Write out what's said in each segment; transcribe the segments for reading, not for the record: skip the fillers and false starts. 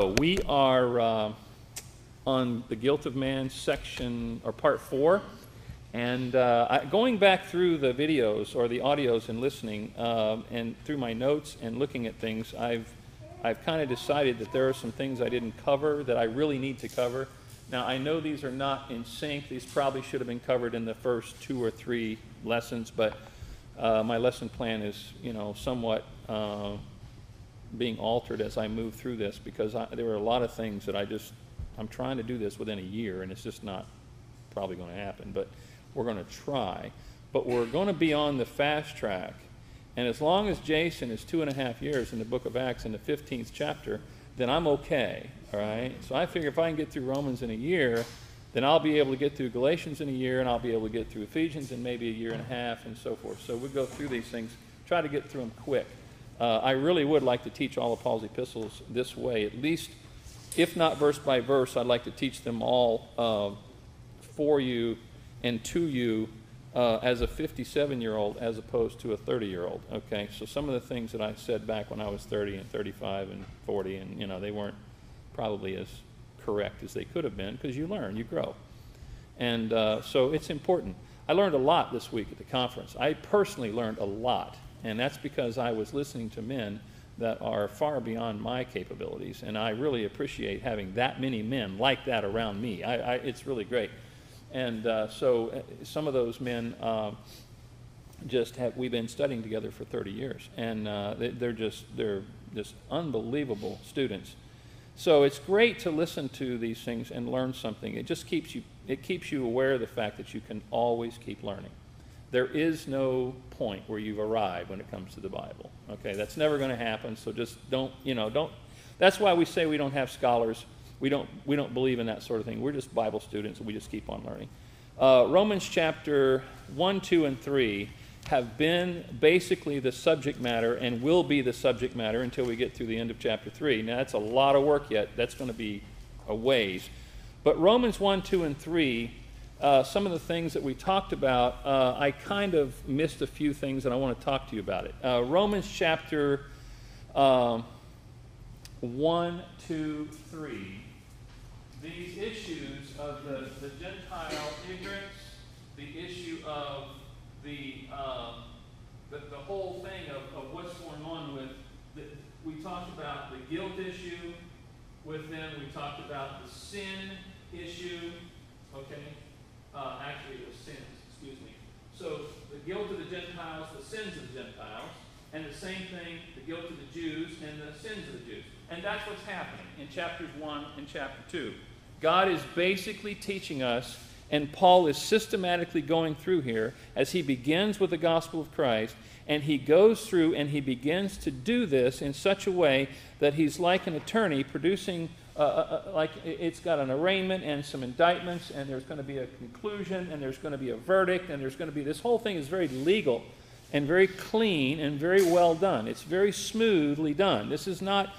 We are on the Guilt of Man section, or part 4, and going back through the videos or the audios and listening, and through my notes and looking at things, I've kind of decided that there are some things I didn't cover that I really need to cover. Now, I know these are not in sync. These probably should have been covered in the first 2 or 3 lessons, but my lesson plan is, somewhat being altered as I move through this, because there are a lot of things that I'm trying to do this within a year, and it's just not probably going to happen, but we're going to try. But we're going to be on the fast track, and as long as Jason is 2.5 years in the book of Acts in the 15th chapter, then I'm okay, all right? So I figure if I can get through Romans in a year, then I'll be able to get through Galatians in a year, and I'll be able to get through Ephesians in maybe a year and a half, and so forth. So we'll go through these things, try to get through them quick. I really would like to teach all of Paul's epistles this way, at least, if not verse by verse. I'd like to teach them all for you and to you as a 57-year-old as opposed to a 30-year-old, okay? So some of the things that I said back when I was 30 and 35 and 40, and, they weren't probably as correct as they could have been, because you learn, you grow. And so it's important. I learned a lot this week at the conference. I personally learned a lot. And that's because I was listening to men that are far beyond my capabilities, and I really appreciate having that many men like that around me. It's really great. And so some of those men we've been studying together for 30 years, and they're just unbelievable students. So it's great to listen to these things and learn something. It just keeps you aware of the fact that you can always keep learning. There is no point where you've arrived when it comes to the Bible. Okay, that's never going to happen. So just don't. That's why we say we don't have scholars. We don't believe in that sort of thing. We're just Bible students, and we just keep on learning. Romans chapter 1, 2, and 3 have been basically the subject matter and will be the subject matter until we get through the end of chapter 3. Now, that's a lot of work yet. That's going to be a ways. But Romans 1, 2, and 3. Some of the things that we talked about, I kind of missed a few things, and I want to talk to you about it. Romans chapter 1, 2, 3. These issues of the Gentile ignorance, the issue of the whole thing of what's going on with, we talked about the guilt issue with them. We talked about the sin issue, okay? Actually, it was sins, excuse me. So the guilt of the Gentiles, the sins of the Gentiles, and the same thing, the guilt of the Jews and the sins of the Jews. And that's what's happening in chapters 1 and chapter 2. God is basically teaching us, and Paul is systematically going through here as he begins with the gospel of Christ, and he goes through and he begins to do this in such a way that he's like an attorney producing like it's got an arraignment and some indictments, and there's going to be a conclusion, and there's going to be a verdict, and there's going to be, this whole thing is very legal and very clean and very well done. It's very smoothly done. This is not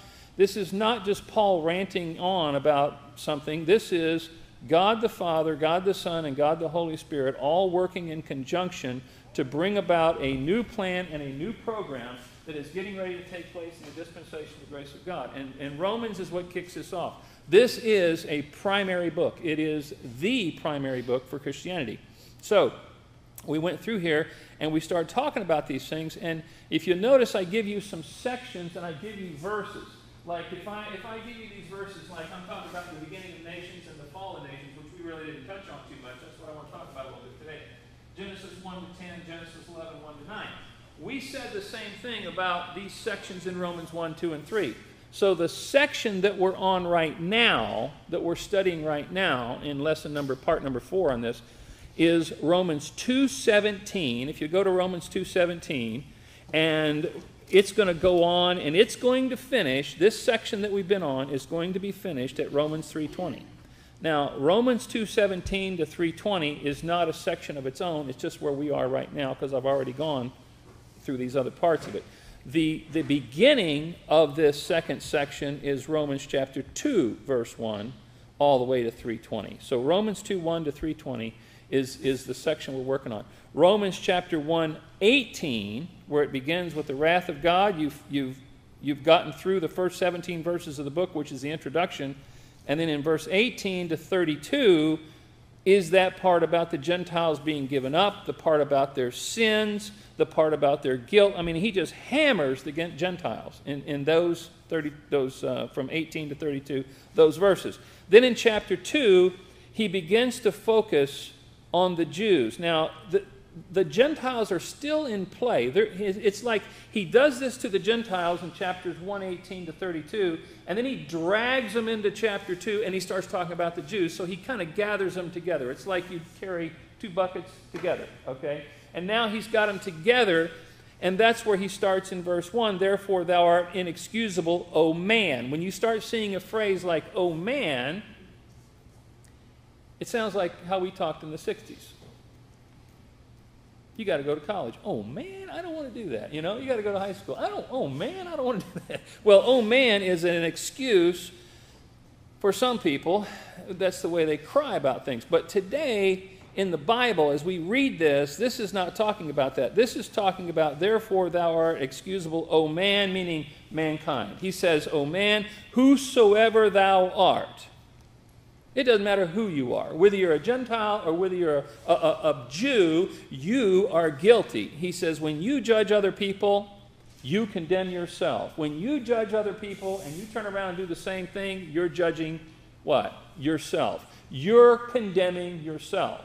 just Paul ranting on about something. This is God the Father, God the Son, and God the Holy Spirit all working in conjunction to bring about a new plan and a new program that is getting ready to take place in the dispensation of the grace of God. And Romans is what kicks this off. This is a primary book. It is the primary book for Christianity. So we went through here and we started talking about these things. And if you notice, I give you some sections and I give you verses. Like if I give you these verses, like I'm talking about the beginning of nations and the fall of nations, which we really didn't touch on too much. That's what I want to talk about a little bit today. Genesis 1 to 10, Genesis 11, 1 to 9. We said the same thing about these sections in Romans 1, 2, and 3. So the section that we're on right now, that we're studying right now in part number 4 on this, is Romans 2:17. If you go to Romans 2:17, and it's going to go on, and it's going to finish, this section that we've been on is going to be finished at Romans 3:20. Now, Romans 2:17 to 3:20 is not a section of its own. It's just where we are right now, because I've already gone through these other parts of it. The beginning of this second section is Romans chapter 2, verse 1, all the way to 3:20. So Romans 2:1 to 3:20 is the section we're working on. Romans chapter 1:18, where it begins with the wrath of God, you've You've gotten through the first 17 verses of the book, which is the introduction. And then in verse 18 to 32 is that part about the Gentiles being given up, the part about their sins, the part about their guilt. I mean, he just hammers the Gentiles in those from 18 to 32, those verses. Then in chapter 2, he begins to focus on the Jews. Now, the Gentiles are still in play. It's like he does this to the Gentiles in chapters 1:18 to 32, and then he drags them into chapter 2, and he starts talking about the Jews. So he kind of gathers them together. It's like you carry two buckets together, okay? And now he's got them together, and that's where he starts in verse 1. Therefore thou art inexcusable, O man. When you start seeing a phrase like, O man, it sounds like how we talked in the 60s. You got to go to college. Oh, man, I don't want to do that. You know, you got to go to high school. Oh, man, I don't want to do that. Well, oh, man is an excuse for some people. That's the way they cry about things. But today, in the Bible, as we read this is not talking about that. This is talking about, therefore thou art excusable, O man, meaning mankind. He says, O man, whosoever thou art. It doesn't matter who you are. Whether you're a Gentile or whether you're a Jew, you are guilty. He says, when you judge other people, you condemn yourself. When you judge other people and you turn around and do the same thing, you're judging what? Yourself. You're condemning yourself.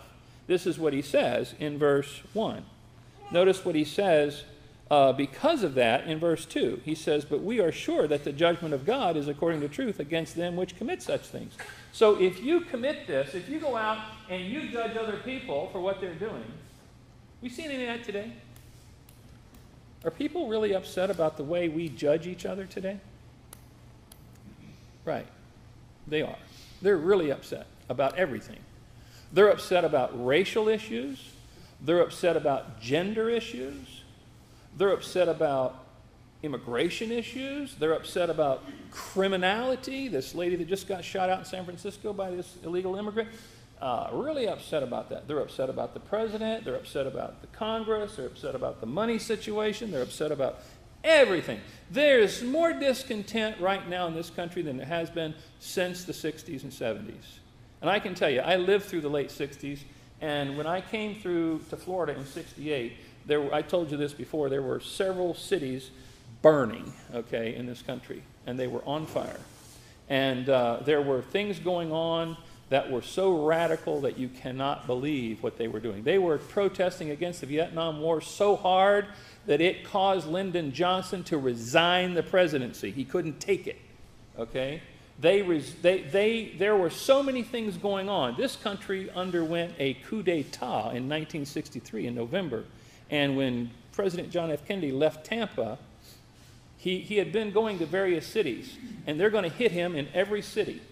This is what he says in verse 1. Notice what he says because of that in verse 2. He says, but we are sure that the judgment of God is according to truth against them which commit such things. So if you commit this, if you go out and you judge other people for what they're doing, we see any of that today? Are people really upset about the way we judge each other today? Right. They are. They're really upset about everything. They're upset about racial issues. They're upset about gender issues. They're upset about immigration issues. They're upset about criminality. This lady that just got shot out in San Francisco by this illegal immigrant, really upset about that. They're upset about the president. They're upset about the Congress. They're upset about the money situation. They're upset about everything. There's more discontent right now in this country than there has been since the 60s and 70s. And I can tell you, I lived through the late 60s, and when I came through to Florida in 68, I told you this before, there were several cities burning, okay, in this country, and they were on fire. And there were things going on that were so radical that you cannot believe what they were doing. They were protesting against the Vietnam War so hard that it caused Lyndon Johnson to resign the presidency. He couldn't take it, okay? There were so many things going on. This country underwent a coup d'etat in 1963 in November. And when President John F. Kennedy left Tampa, he had been going to various cities, and they're going to hit him in every city.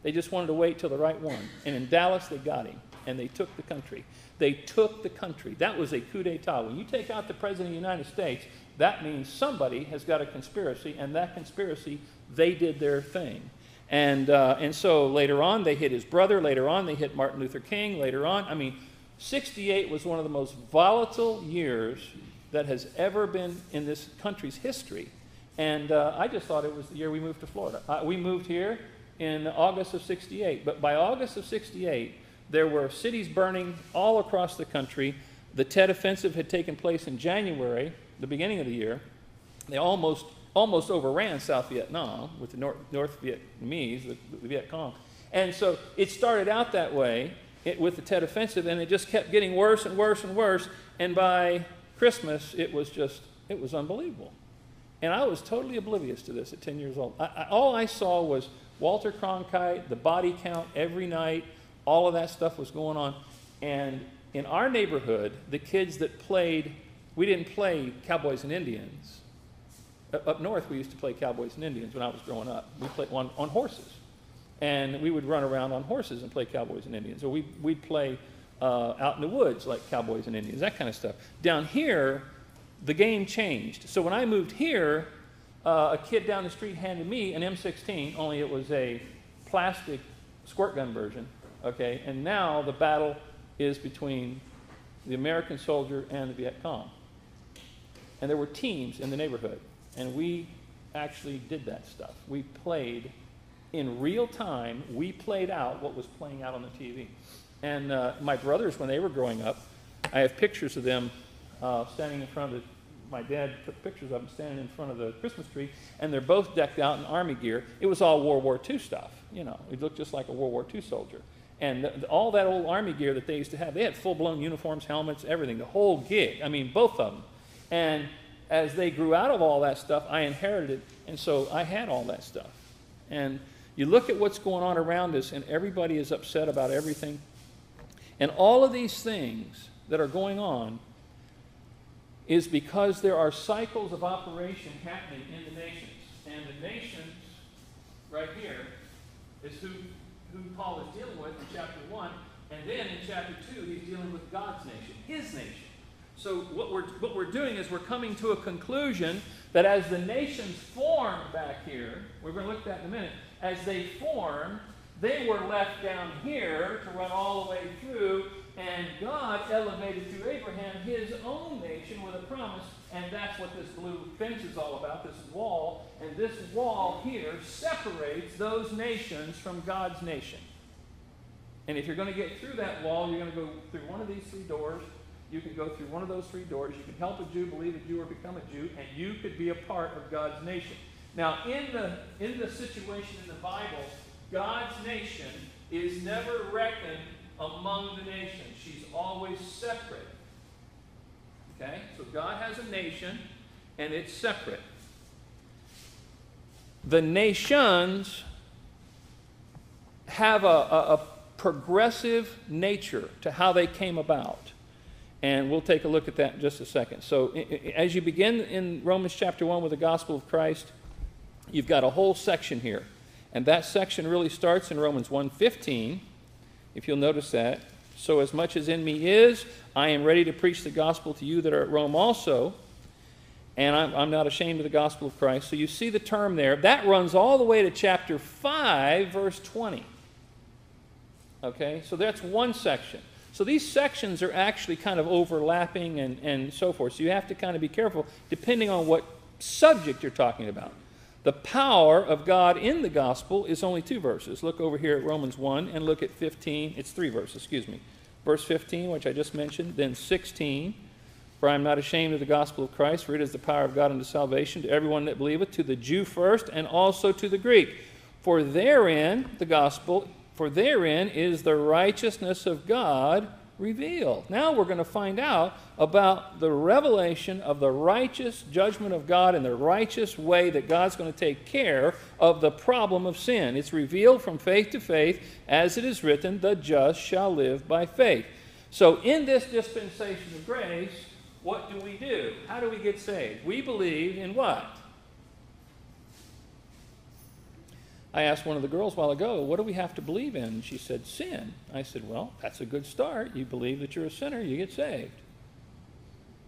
They just wanted to wait till the right one. And in Dallas, they got him, and they took the country. They took the country. That was a coup d'etat. When you take out the President of the United States, that means somebody has got a conspiracy, and that conspiracy, they did their thing. And so later on, they hit his brother. Later on, they hit Martin Luther King. Later on, I mean, 68 was one of the most volatile years that has ever been in this country's history. And I just thought it was the year we moved to Florida. We moved here in August of 68. But by August of 68, there were cities burning all across the country. The Tet Offensive had taken place in January, the beginning of the year. They almost overran South Vietnam with the North Vietnamese, the Viet Cong. And so it started out that way with the Tet Offensive, and it just kept getting worse and worse and worse. And by Christmas, it was unbelievable. And I was totally oblivious to this at 10 years old. All I saw was Walter Cronkite, the body count every night, all of that stuff was going on. And in our neighborhood, the kids that played, we didn't play Cowboys and Indians. Up north, we used to play Cowboys and Indians when I was growing up. We played on horses. And we would run around on horses and play Cowboys and Indians. Or we'd play out in the woods like Cowboys and Indians, that kind of stuff. Down here, the game changed. So when I moved here, a kid down the street handed me an M16, only it was a plastic squirt gun version, okay? And now the battle is between the American soldier and the Viet Cong. And there were teams in the neighborhood. And we actually did that stuff. We played in real time. We played out what was playing out on the TV. And my brothers, when they were growing up, I have pictures of them standing in front of my dad took pictures of them standing in front of the Christmas tree, and they're both decked out in Army gear. It was all World War II stuff, you know. It looked just like a World War II soldier. And all that old Army gear that they used to have, they had full-blown uniforms, helmets, everything, the whole gig. I mean, both of them. And as they grew out of all that stuff, I inherited it, and so I had all that stuff. And you look at what's going on around us, and everybody is upset about everything. And all of these things that are going on is because there are cycles of operation happening in the nations. And the nations, right here, is who Paul is dealing with in chapter 1. And then in chapter 2, he's dealing with God's nation, his nation. So what we're doing is we're coming to a conclusion that as the nations formed back here, we're going to look at that in a minute, as they formed, they were left down here to run all the way through, and God elevated through Abraham his own nation with a promise, and that's what this blue fence is all about, this wall. And this wall here separates those nations from God's nation. And if you're going to get through that wall, you're going to go through one of these 3 doors. You can go through one of those 3 doors. You can help a Jew, believe a Jew, or become a Jew, and you could be a part of God's nation. Now, in the situation in the Bible, God's nation is never reckoned among the nations. She's always separate. Okay? So God has a nation, and it's separate. The nations have a progressive nature to how they came about. And we'll take a look at that in just a second. So as you begin in Romans chapter 1 with the gospel of Christ, you've got a whole section here. And that section really starts in Romans 1:15, if you'll notice that. So as much as in me is, I am ready to preach the gospel to you that are at Rome also, and I'm not ashamed of the gospel of Christ. So you see the term there. That runs all the way to chapter 5, verse 20. Okay, so that's one section. So these sections are actually kind of overlapping and so forth. So you have to kind of be careful depending on what subject you're talking about. The power of God in the gospel is only 2 verses. Look over here at Romans 1 and look at 15. It's 3 verses, excuse me. Verse 15, which I just mentioned, then 16. For I am not ashamed of the gospel of Christ, for it is the power of God unto salvation to everyone that believeth, to the Jew first, and also to the Greek. For therein, the gospel, for therein is the righteousness of God revealed. Now we're going to find out about the revelation of the righteous judgment of God and the righteous way that God's going to take care of the problem of sin. It's revealed from faith to faith, as it is written, the just shall live by faith. So in this dispensation of grace, what do we do? How do we get saved? We believe in what? I asked one of the girls a while ago, what do we have to believe in? And she said, sin. I said, well, that's a good start. You believe that you're a sinner, you get saved.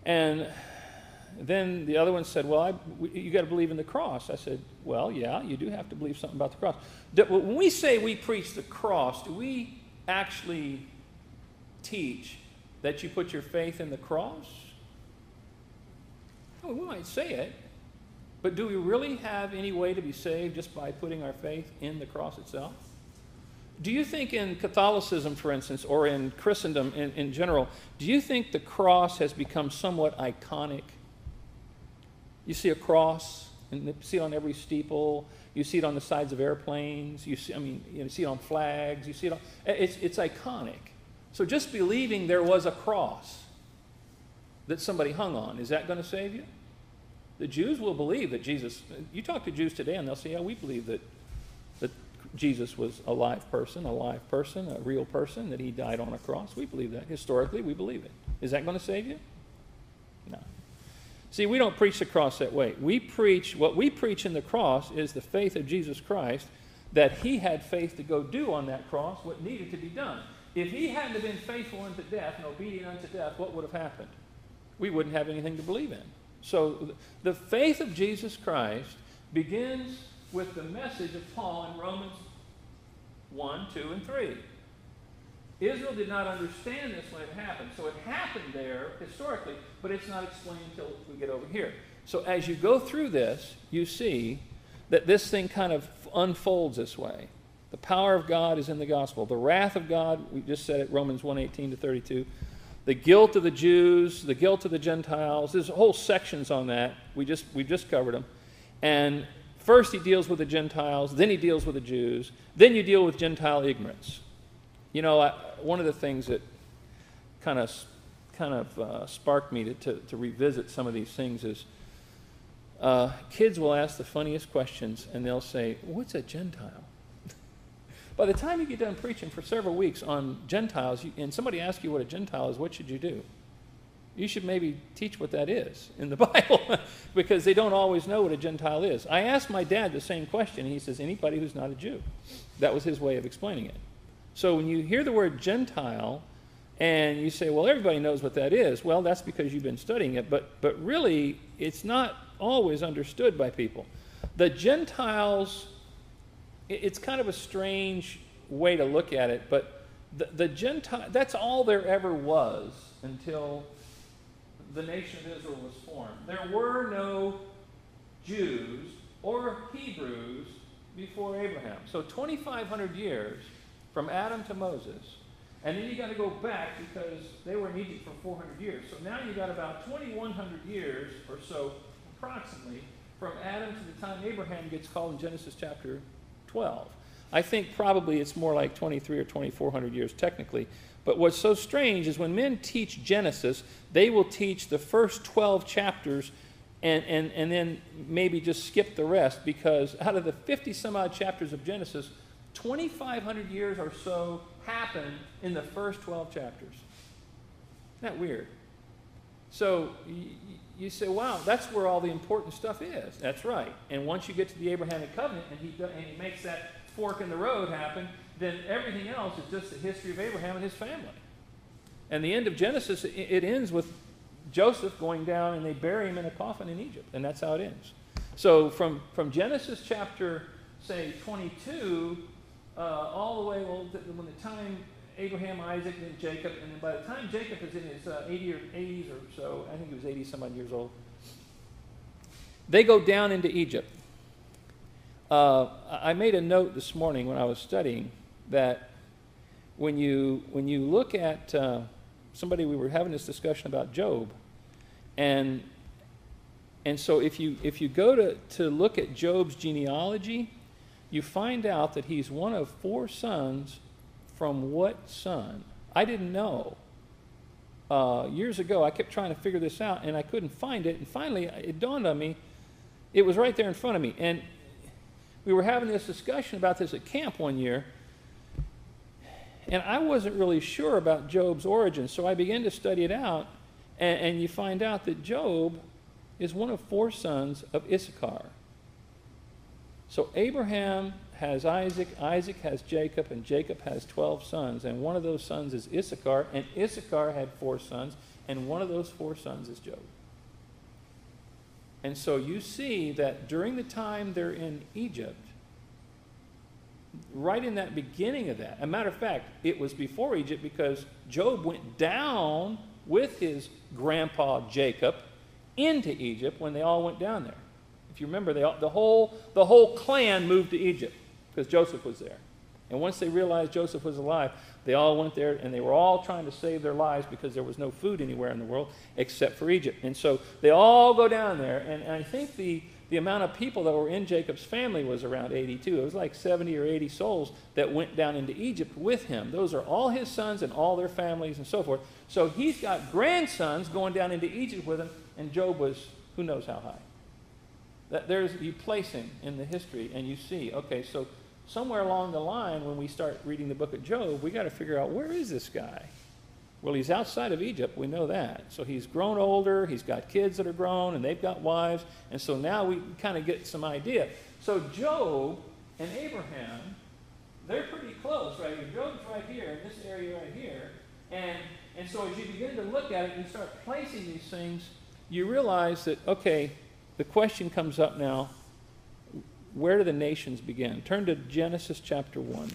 And then the other one said, well, you got to believe in the cross. I said, well, yeah, you do have to believe something about the cross. When we say we preach the cross, do we actually teach that you put your faith in the cross? Well, we might say it. But do we really have any way to be saved just by putting our faith in the cross itself? Do you think in Catholicism, for instance, or in Christendom in general, do you think the cross has become somewhat iconic? You see a cross, and you see it on every steeple. You see it on the sides of airplanes. You see it on flags. You see it on, it's iconic. So just believing there was a cross that somebody hung on, is that going to save you? The Jews will believe that Jesus, you talk to Jews today and they'll say, yeah, we believe that Jesus was a live person, a real person, that he died on a cross. We believe that. Historically, we believe it. Is that going to save you? No. See, we don't preach the cross that way. What we preach in the cross is the faith of Jesus Christ, that he had faith to go do on that cross what needed to be done. If he hadn't have been faithful unto death and obedient unto death, what would have happened? We wouldn't have anything to believe in. So the faith of Jesus Christ begins with the message of Paul in Romans 1, 2, and 3. Israel did not understand this when it happened. So it happened there historically, but it's not explained until we get over here. So as you go through this, you see that this thing kind of unfolds this way. The power of God is in the gospel. The wrath of God, we just said it, Romans 1:18-32. The guilt of the Jews, the guilt of the Gentiles. There's whole sections on that. We just covered them. And first he deals with the Gentiles, then he deals with the Jews, then you deal with Gentile ignorance. You know, one of the things that kind of sparked me to revisit some of these things is kids will ask the funniest questions, and they'll say, "What's a Gentile?" By the time you get done preaching for several weeks on Gentiles, and somebody asks you what a Gentile is, what should you do? You should maybe teach what that is in the Bible, because they don't always know what a Gentile is. I asked my dad the same question, and he says, anybody who's not a Jew. That was his way of explaining it. So when you hear the word Gentile, and you say, well, everybody knows what that is, well, that's because you've been studying it, but really, it's not always understood by people. The Gentiles, it's kind of a strange way to look at it, but the Gentile, that's all there ever was until the nation of Israel was formed. There were no Jews or Hebrews before Abraham. So 2,500 years from Adam to Moses, and then you got to go back because they were in Egypt for 400 years. So now you got about 2,100 years or so, approximately, from Adam to the time Abraham gets called in Genesis chapter 12. I think probably it's more like 23 or 2,400 years technically. But what's so strange is when men teach Genesis, they will teach the first 12 chapters and then maybe just skip the rest, because out of the 50 some odd chapters of Genesis, 2,500 years or so happened in the first 12 chapters. Isn't that weird? So you say, wow, that's where all the important stuff is. That's right. And once you get to the Abrahamic covenant and he makes that fork in the road happen, then everything else is just the history of Abraham and his family. And the end of Genesis, it ends with Joseph going down and they bury him in a coffin in Egypt. And that's how it ends. So from Genesis chapter, say, 22, all the way, well, when the time Abraham, Isaac, and Jacob, and then by the time Jacob is in his 80s or so, I think he was 80-some-odd years old, they go down into Egypt. I made a note this morning when I was studying that when you look at somebody, we were having this discussion about Job, and so if you go to look at Job's genealogy, you find out that he's one of 4 sons from what son? I didn't know. Years ago, I kept trying to figure this out, and I couldn't find it, and finally it dawned on me. It was right there in front of me, and we were having this discussion about this at camp one year, and I wasn't really sure about Job's origin, so I began to study it out, and you find out that Job is one of 4 sons of Issachar. So Abraham has Isaac, Isaac has Jacob, and Jacob has 12 sons, and one of those sons is Issachar, and Issachar had 4 sons, and one of those 4 sons is Job. And so you see that during the time they're in Egypt, right in that beginning of that, as a matter of fact, it was before Egypt because Job went down with his grandpa Jacob into Egypt when they all went down there. If you remember, the whole clan moved to Egypt because Joseph was there. And once they realized Joseph was alive, they all went there, and they were all trying to save their lives because there was no food anywhere in the world except for Egypt. And so they all go down there, and I think the amount of people that were in Jacob's family was around 82. It was like 70 or 80 souls that went down into Egypt with him. Those are all his sons and all their families and so forth. So he's got grandsons going down into Egypt with him, and Job was who knows how high. You place him in the history, and you see, okay, so somewhere along the line, when we start reading the book of Job, we got to figure out, where is this guy? Well, he's outside of Egypt. We know that. So he's grown older. He's got kids that are grown, and they've got wives. And so now we kind of get some idea. So Job and Abraham, they're pretty close, right? Job's right here, in this area right here. And so as you begin to look at it and you start placing these things, you realize that, okay, the question comes up now, where do the nations begin? Turn to Genesis chapter 1.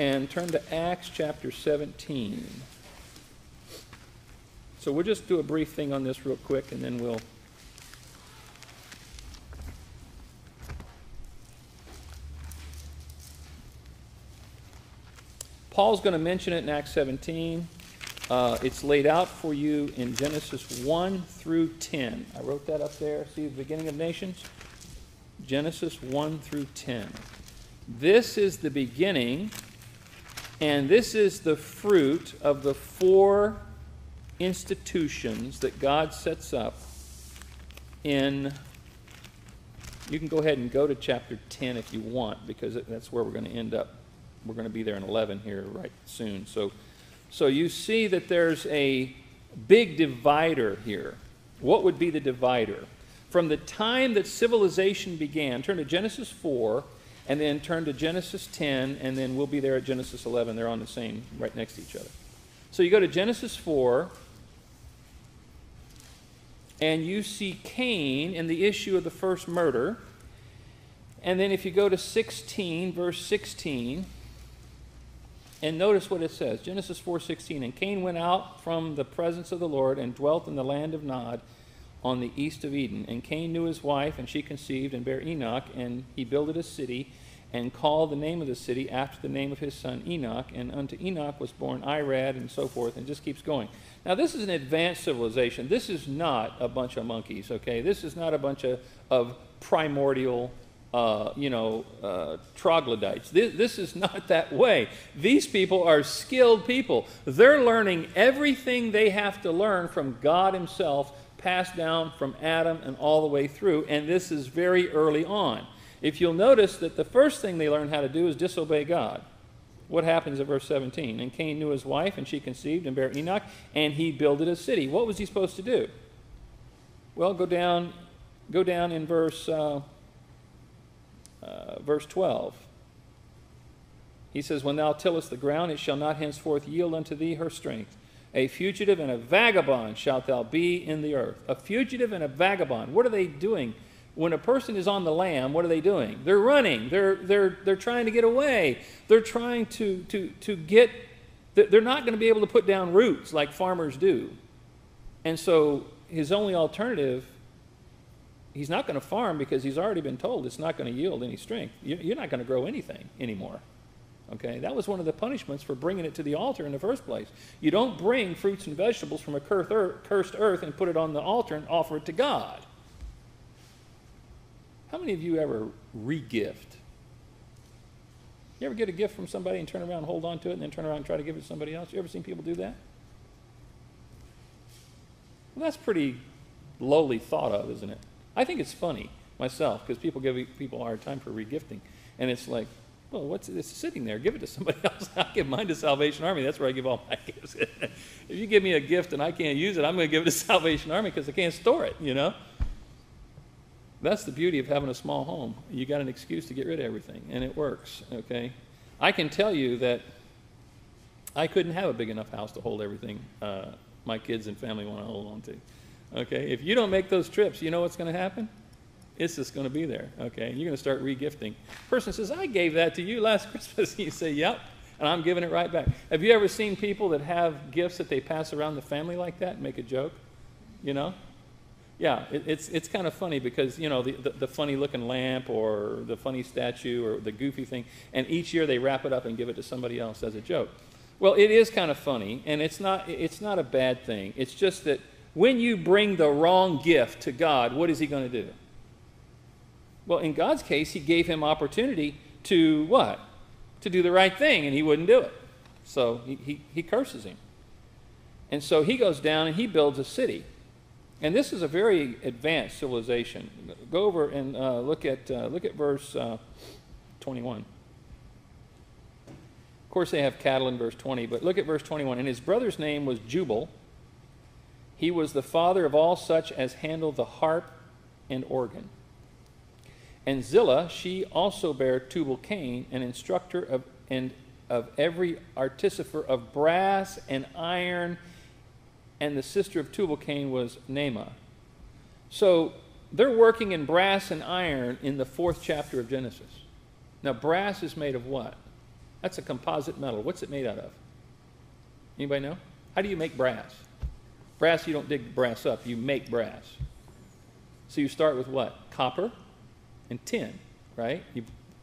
and turn to Acts chapter 17. So we'll just do a brief thing on this real quick, and then we'll... Paul's going to mention it in Acts 17. It's laid out for you in Genesis 1 through 10. I wrote that up there. See the beginning of nations? Genesis 1 through 10. This is the beginning, and this is the fruit of the 4 institutions that God sets up in... You can go ahead and go to chapter 10 if you want, because that's where we're going to end up. We're going to be there in 11 here right soon. So you see that there's a big divider here. What would be the divider? From the time that civilization began, turn to Genesis 4, and then turn to Genesis 10, and then we'll be there at Genesis 11. They're on the same, right next to each other. So you go to Genesis 4, and you see Cain and the issue of the first murder. And then if you go to 16, verse 16, and notice what it says, Genesis 4:16, and Cain went out from the presence of the Lord and dwelt in the land of Nod on the east of Eden. And Cain knew his wife, and she conceived and bare Enoch, and he builded a city, and called the name of the city after the name of his son Enoch, and unto Enoch was born Irad, and so forth, and just keeps going. Now this is an advanced civilization. This is not a bunch of monkeys, okay? This is not a bunch of primordial troglodytes. This is not that way. These people are skilled people. They're learning everything they have to learn from God himself, passed down from Adam and all the way through, and this is very early on. If you'll notice that the first thing they learn how to do is disobey God. What happens at verse 17? And Cain knew his wife, and she conceived and bare Enoch, and he builded a city. What was he supposed to do? Well, go down in verse 12. He says, when thou tillest the ground, it shall not henceforth yield unto thee her strength. A fugitive and a vagabond shalt thou be in the earth. A fugitive and a vagabond. What are they doing? When a person is on the lam, what are they doing? They're running. They're trying to get away. They're trying to get... They're not going to be able to put down roots like farmers do. And so his only alternative... He's not going to farm because he's already been told it's not going to yield any strength. You're not going to grow anything anymore. Okay? That was one of the punishments for bringing it to the altar in the first place. You don't bring fruits and vegetables from a cursed earth and put it on the altar and offer it to God. How many of you ever re-gift? You ever get a gift from somebody and turn around and hold on to it and then turn around and try to give it to somebody else? You ever seen people do that? Well, that's pretty lowly thought of, isn't it? I think it's funny myself because people give people a hard time for regifting. And it's like, well, it's sitting there. Give it to somebody else. I give mine to Salvation Army. That's where I give all my gifts. If you give me a gift and I can't use it, I'm going to give it to Salvation Army because I can't store it, you know? That's the beauty of having a small home. You got an excuse to get rid of everything, and it works, okay? I can tell you that I couldn't have a big enough house to hold everything my kids and family want to hold on to. Okay, if you don't make those trips, you know what's going to happen? It's just going to be there, okay? You're going to start re-gifting. Person says, I gave that to you last Christmas. You say, yep, and I'm giving it right back. Have you ever seen people that have gifts that they pass around the family like that and make a joke? You know? Yeah, it's kind of funny because, you know, the funny-looking lamp or the funny statue or the goofy thing, and each year they wrap it up and give it to somebody else as a joke. Well, it is kind of funny, and it's not a bad thing. It's just that when you bring the wrong gift to God, what is he going to do? Well, in God's case, he gave him opportunity to what? To do the right thing, and he wouldn't do it. So he curses him. And so he goes down and he builds a city. And this is a very advanced civilization. Go over and look at verse 21. Of course, they have cattle in verse 20, but look at verse 21. And his brother's name was Jubal. He was the father of all such as handle the harp and organ. And Zillah, she also bare Tubal-Cain, an instructor of every artificer of brass and iron, and the sister of Tubal-Cain was Naamah. So they're working in brass and iron in the 4th chapter of Genesis. Now, brass is made of what? That's a composite metal. What's it made out of? Anybody know? How do you make brass? Brass, you don't dig brass up. You make brass. So you start with what? Copper and tin, right?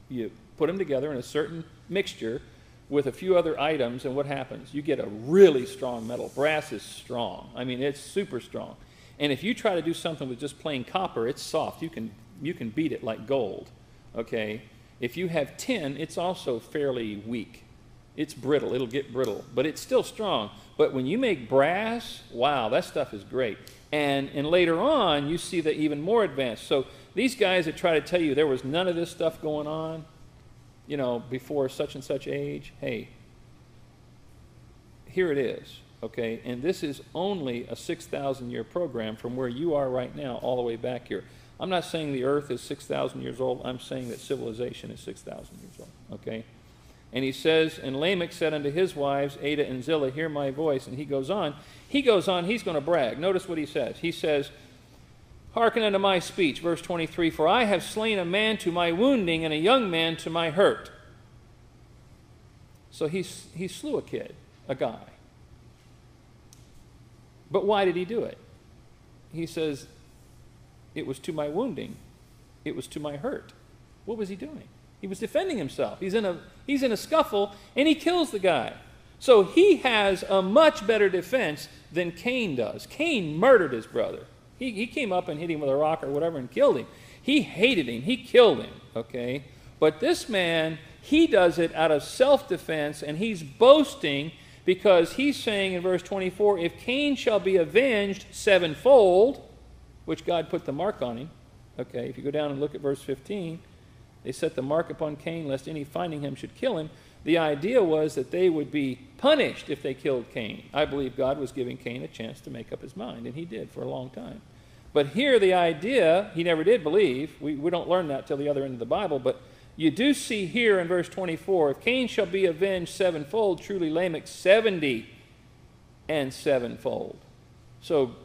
You put them together in a certain mixture with a few other items, and what happens? You get a really strong metal. Brass is strong. I mean, it's super strong. And if you try to do something with just plain copper, it's soft. You can beat it like gold, okay? If you have tin, it's also fairly weak. It's brittle. It'll get brittle, but it's still strong. But when you make brass, wow, that stuff is great. And later on, you see that even more advanced. So these guys that try to tell you there was none of this stuff going on, you know, before such and such age, hey, here it is, okay? And this is only a 6,000-year program from where you are right now all the way back here. I'm not saying the earth is 6,000 years old. I'm saying that civilization is 6,000 years old, okay? And he says, and Lamech said unto his wives, Adah and Zillah, hear my voice. And he goes on, he's going to brag. Notice what he says. He says, hearken unto my speech, verse 23, for I have slain a man to my wounding and a young man to my hurt. So he slew a kid, a guy. But why did he do it? He says, it was to my wounding. It was to my hurt. What was he doing? He was defending himself. He's in a scuffle, and he kills the guy. So he has a much better defense than Cain does. Cain murdered his brother. He came up and hit him with a rock or whatever and killed him. He hated him. He killed him, okay? But this man, he does it out of self-defense, and he's boasting because he's saying in verse 24, if Cain shall be avenged sevenfold, which God put the mark on him, okay? If you go down and look at verse 15, they set the mark upon Cain, lest any finding him should kill him. The idea was that they would be punished if they killed Cain. I believe God was giving Cain a chance to make up his mind, and he did for a long time. But here the idea, he never did believe. We don't learn that till the other end of the Bible, but you do see here in verse 24, if Cain shall be avenged sevenfold, truly Lamech 70 and sevenfold. So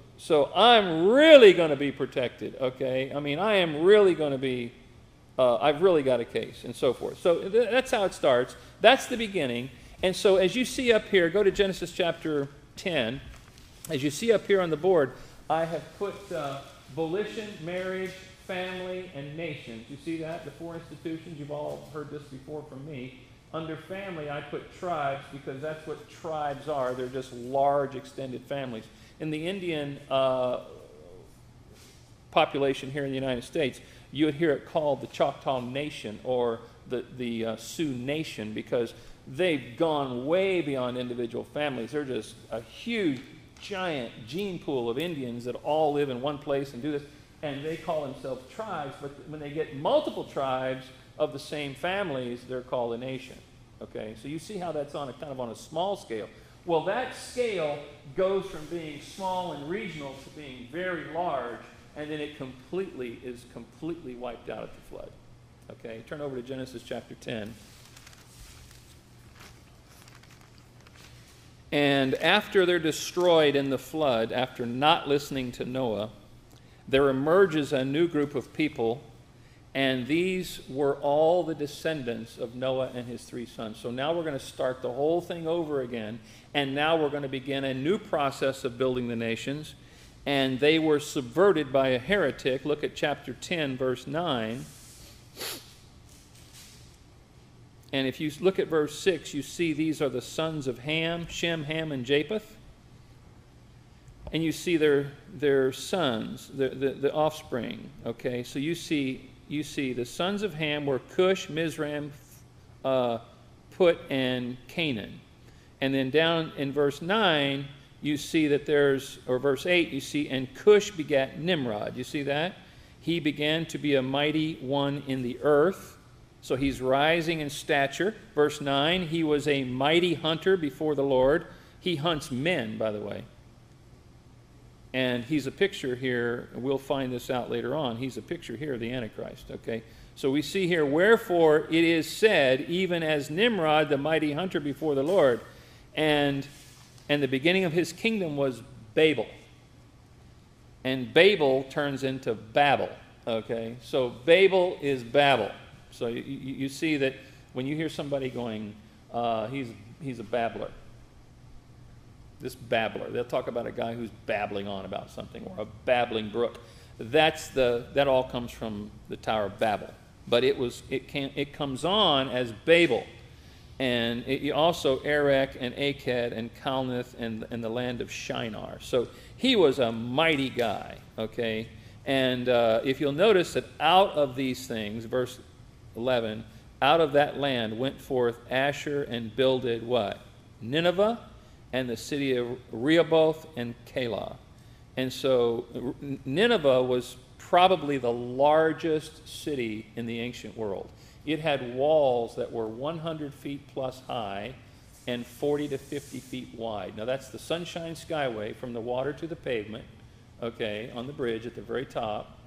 I'm really going to be protected, okay? I mean, I am really going to be I've really got a case, and so forth. So that's how it starts. That's the beginning. And so as you see up here, go to Genesis chapter 10. As you see up here on the board, I have put volition, marriage, family, and nations. You see that? The four institutions. You've all heard this before from me. Under family, I put tribes because that's what tribes are. They're just large, extended families. In the Indian population here in the United States, you would hear it called the Choctaw Nation or the Sioux Nation because they've gone way beyond individual families. They're just a huge, giant gene pool of Indians that all live in one place and do this. And they call themselves tribes, but when they get multiple tribes of the same families, they're called a nation. Okay, so you see how that's on a kind of on a small scale. Well, that scale goes from being small and regional to being very large, and then it is completely wiped out at the flood. Okay, turn over to Genesis chapter 10. And after they're destroyed in the flood, after not listening to Noah, there emerges a new group of people, and these were all the descendants of Noah and his three sons. So now we're going to start the whole thing over again, and now we're going to begin a new process of building the nations. And they were subverted by a heretic. Look at chapter 10, verse 9. And if you look at verse 6, you see these are the sons of Ham, Shem, Ham, and Japheth. And you see their sons, the offspring. Okay, so you see the sons of Ham were Cush, Mizraim, Put, and Canaan. And then down in verse 9, you see that or verse 8, you see, and Cush begat Nimrod. You see that? He began to be a mighty one in the earth. So he's rising in stature. Verse 9, he was a mighty hunter before the Lord. He hunts men, by the way. And he's a picture here, and we'll find this out later on. He's a picture here of the Antichrist, okay? So we see here, wherefore it is said, even as Nimrod, the mighty hunter before the Lord, and the beginning of his kingdom was Babel. And Babel turns into Babel, okay? So Babel is Babel. So you see that when you hear somebody going, He's a babbler. This babbler. They'll talk about a guy who's babbling on about something, or a babbling brook. That all comes from the Tower of Babel. But it comes on as Babel. And also Erech and Akkad and Calneh and the land of Shinar. So he was a mighty guy, okay? And if you'll notice that out of these things, verse 11, out of that land went forth Asher and builded what? Nineveh and the city of Rehoboth and Calah. And so Nineveh was probably the largest city in the ancient world. It had walls that were 100 feet plus high and 40 to 50 feet wide. Now that's the Sunshine Skyway from the water to the pavement, okay, on the bridge at the very top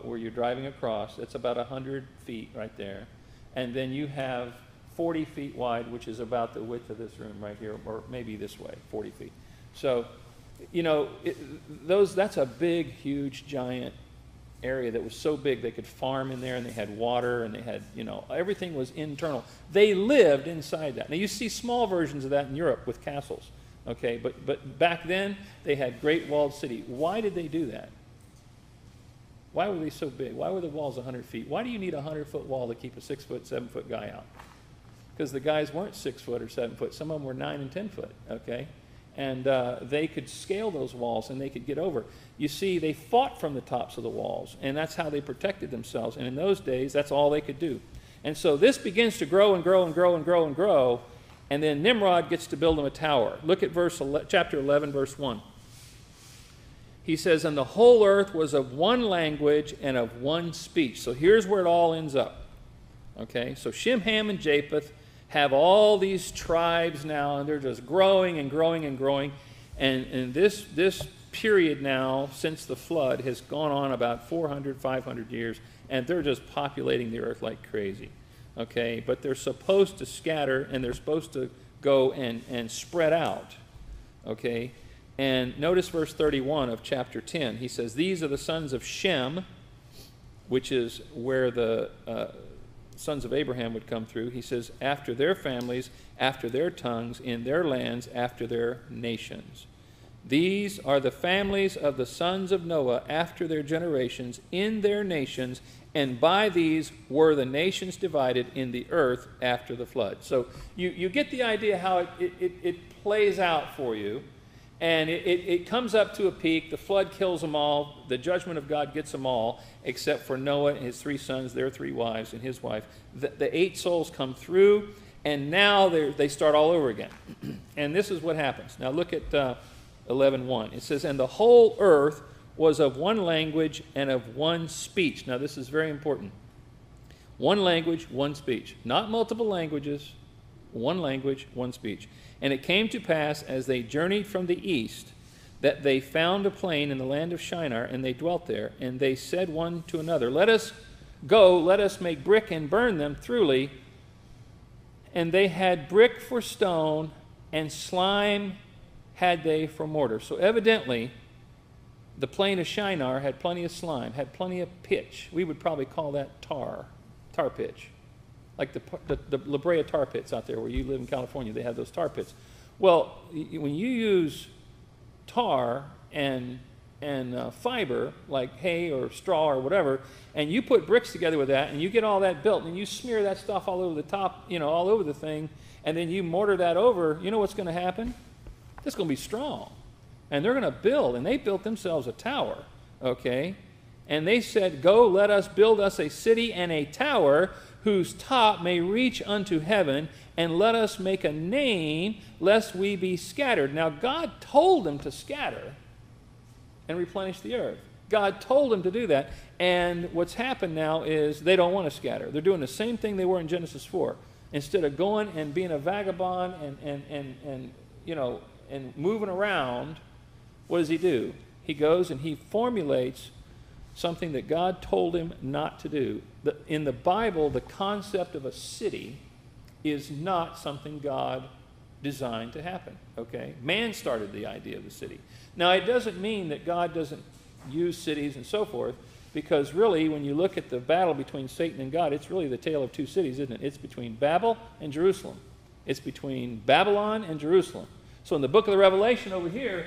where you're driving across. That's about 100 feet right there. And then you have 40 feet wide, which is about the width of this room right here, or maybe this way, 40 feet. So, you know, that's a big, huge, giant area that was so big they could farm in there, and they had water, and they had, you know, everything was internal. They lived inside that. Now you see small versions of that in Europe with castles, okay, but back then they had great walled city. Why did they do that? Why were they so big? Why were the walls 100 feet? Why do you need a 100-foot wall to keep a 6-foot, 7-foot guy out? Because the guys weren't 6 foot or 7 foot. Some of them were 9 and 10 foot, okay? And they could scale those walls, and they could get over. You see, they fought from the tops of the walls, and that's how they protected themselves. And in those days, that's all they could do. And so this begins to grow and grow and grow and grow and grow, and then Nimrod gets to build them a tower. Look at chapter 11, verse 1. He says, and the whole earth was of one language and of one speech. So here's where it all ends up. Okay, so Shem, Ham, and Japheth have all these tribes now, and they're just growing and growing and growing. And this period now, since the flood, has gone on about 400, 500 years, and they're just populating the earth like crazy. Okay, but they're supposed to scatter, and they're supposed to go and spread out. Okay, and notice verse 31 of chapter 10. He says, these are the sons of Shem, which is where the sons of Abraham would come through. He says, after their families, after their tongues, in their lands, after their nations. These are the families of the sons of Noah after their generations, in their nations, and by these were the nations divided in the earth after the flood. So you get the idea how it plays out for you. And it comes up to a peak. The flood kills them all. The judgment of God gets them all, except for Noah and his 3 sons, their 3 wives, and his wife. The 8 souls come through, and now they start all over again. And this is what happens. Now look at 11:1. It says, and the whole earth was of one language and of one speech. Now this is very important. One language, one speech. Not multiple languages. One language, one speech. And it came to pass, as they journeyed from the east, that they found a plain in the land of Shinar, and they dwelt there. And they said one to another, let us go, let us make brick and burn them thoroughly. And they had brick for stone, and slime had they for mortar. So evidently, the plain of Shinar had plenty of slime, had plenty of pitch. We would probably call that tar pitch. Like the La Brea tar pits out there where you live in California, they have those tar pits. Well, when you use tar and fiber, like hay or straw or whatever, and you put bricks together with that, and you get all that built, and you smear that stuff all over the top, you know, all over the thing, and then you mortar that over, you know what's going to happen? It's going to be strong. And they're going to build, and they built themselves a tower, okay? And they said, go, let us build us a city and a tower, whose top may reach unto heaven, and let us make a name, lest we be scattered. Now, God told them to scatter and replenish the earth. God told them to do that, and what's happened now is they don't want to scatter. They're doing the same thing they were in Genesis 4. Instead of going and being a vagabond and you know, and moving around, what does he do? He goes and he formulates something that God told him not to do. In the Bible, the concept of a city is not something God designed to happen, okay? Man started the idea of the city. Now, it doesn't mean that God doesn't use cities and so forth, because really, when you look at the battle between Satan and God, it's really the tale of 2 cities, isn't it? It's between Babel and Jerusalem. It's between Babylon and Jerusalem. So in the book of the Revelation over here,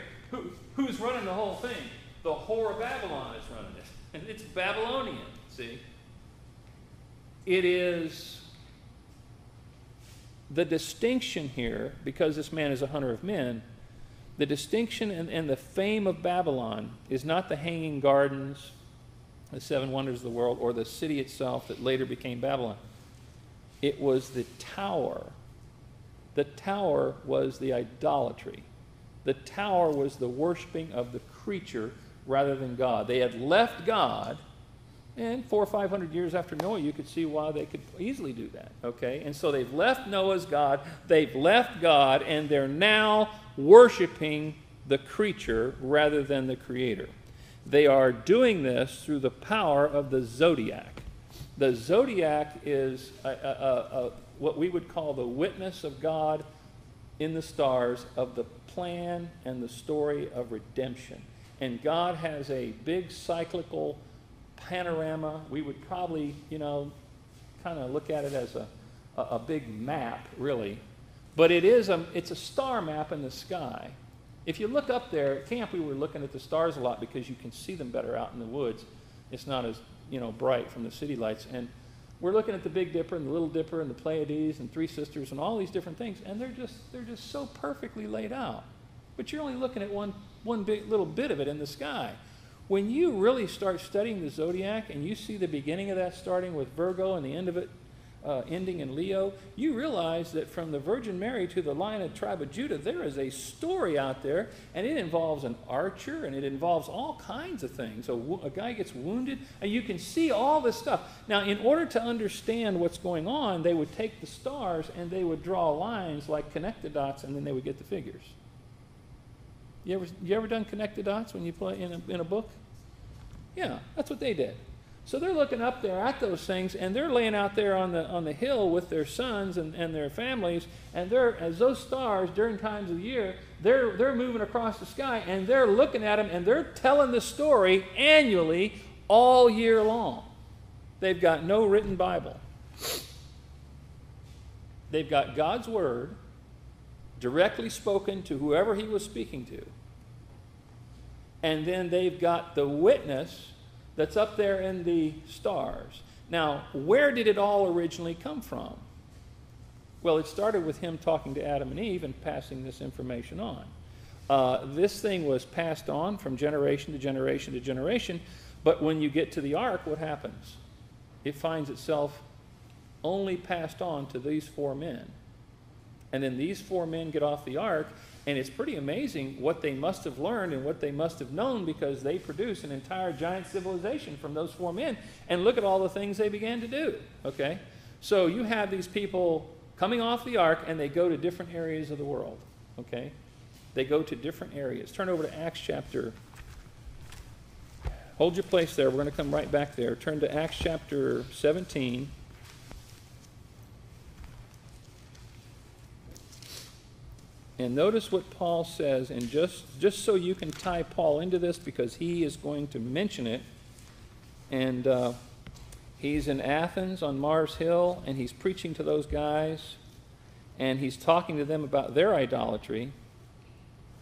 who's running the whole thing? The whore of Babylon is running it. And it's Babylonian, see? It is the distinction here, because this man is a hunter of men, the distinction and the fame of Babylon is not the Hanging Gardens, the seven wonders of the world, or the city itself that later became Babylon. It was the tower. The tower was the idolatry. The tower was the worshiping of the creature rather than God. They had left God, and 400 or 500 years after Noah, you could see why they could easily do that, okay? And so they've left Noah's God, they've left God, and they're now worshiping the creature rather than the Creator. They are doing this through the power of the zodiac. The zodiac is what we would call the witness of God in the stars of the plan and the story of redemption. And God has a big cyclical panorama. We would probably, kind of look at it as a big map, really. But it's a star map in the sky. If you look up there, at camp we were looking at the stars a lot because you can see them better out in the woods. It's not as, bright from the city lights. And we're looking at the Big Dipper and the Little Dipper and the Pleiades and Three Sisters and all these different things, and they're just so perfectly laid out. But you're only looking at one big little bit of it in the sky. When you really start studying the zodiac and you see the beginning of that starting with Virgo and the end of it ending in Leo, you realize that from the Virgin Mary to the Lion of the tribe of Judah, there is a story out there, and it involves an archer, and it involves all kinds of things. A guy gets wounded, and you can see all this stuff. Now, in order to understand what's going on, they would take the stars and they would draw lines like connect the dots, and then they would get the figures. You ever done connect the dots when you play in a book? Yeah, that's what they did. So they're looking up there at those things, and they're laying out there on the hill with their sons and their families, and as those stars during times of the year, they're moving across the sky, and they're looking at them, and they're telling the story annually all year long. They've got no written Bible. They've got God's Word directly spoken to whoever he was speaking to. And then they've got the witness that's up there in the stars. Now, where did it all originally come from? Well, it started with him talking to Adam and Eve and passing this information on. This thing was passed on from generation to generation to generation, but when you get to the ark, what happens? It finds itself only passed on to these four men. And then these four men get off the ark, and it's pretty amazing what they must have learned and what they must have known, because they produce an entire giant civilization from those four men. And look at all the things they began to do, okay? So you have these people coming off the ark, and they go to different areas of the world, okay? They go to different areas. Turn over to Acts chapter. Hold your place there. We're going to come right back there. Turn to Acts chapter 17. And notice what Paul says, and just so you can tie Paul into this, because he is going to mention it. And he's in Athens on Mars Hill, and he's preaching to those guys, and he's talking to them about their idolatry.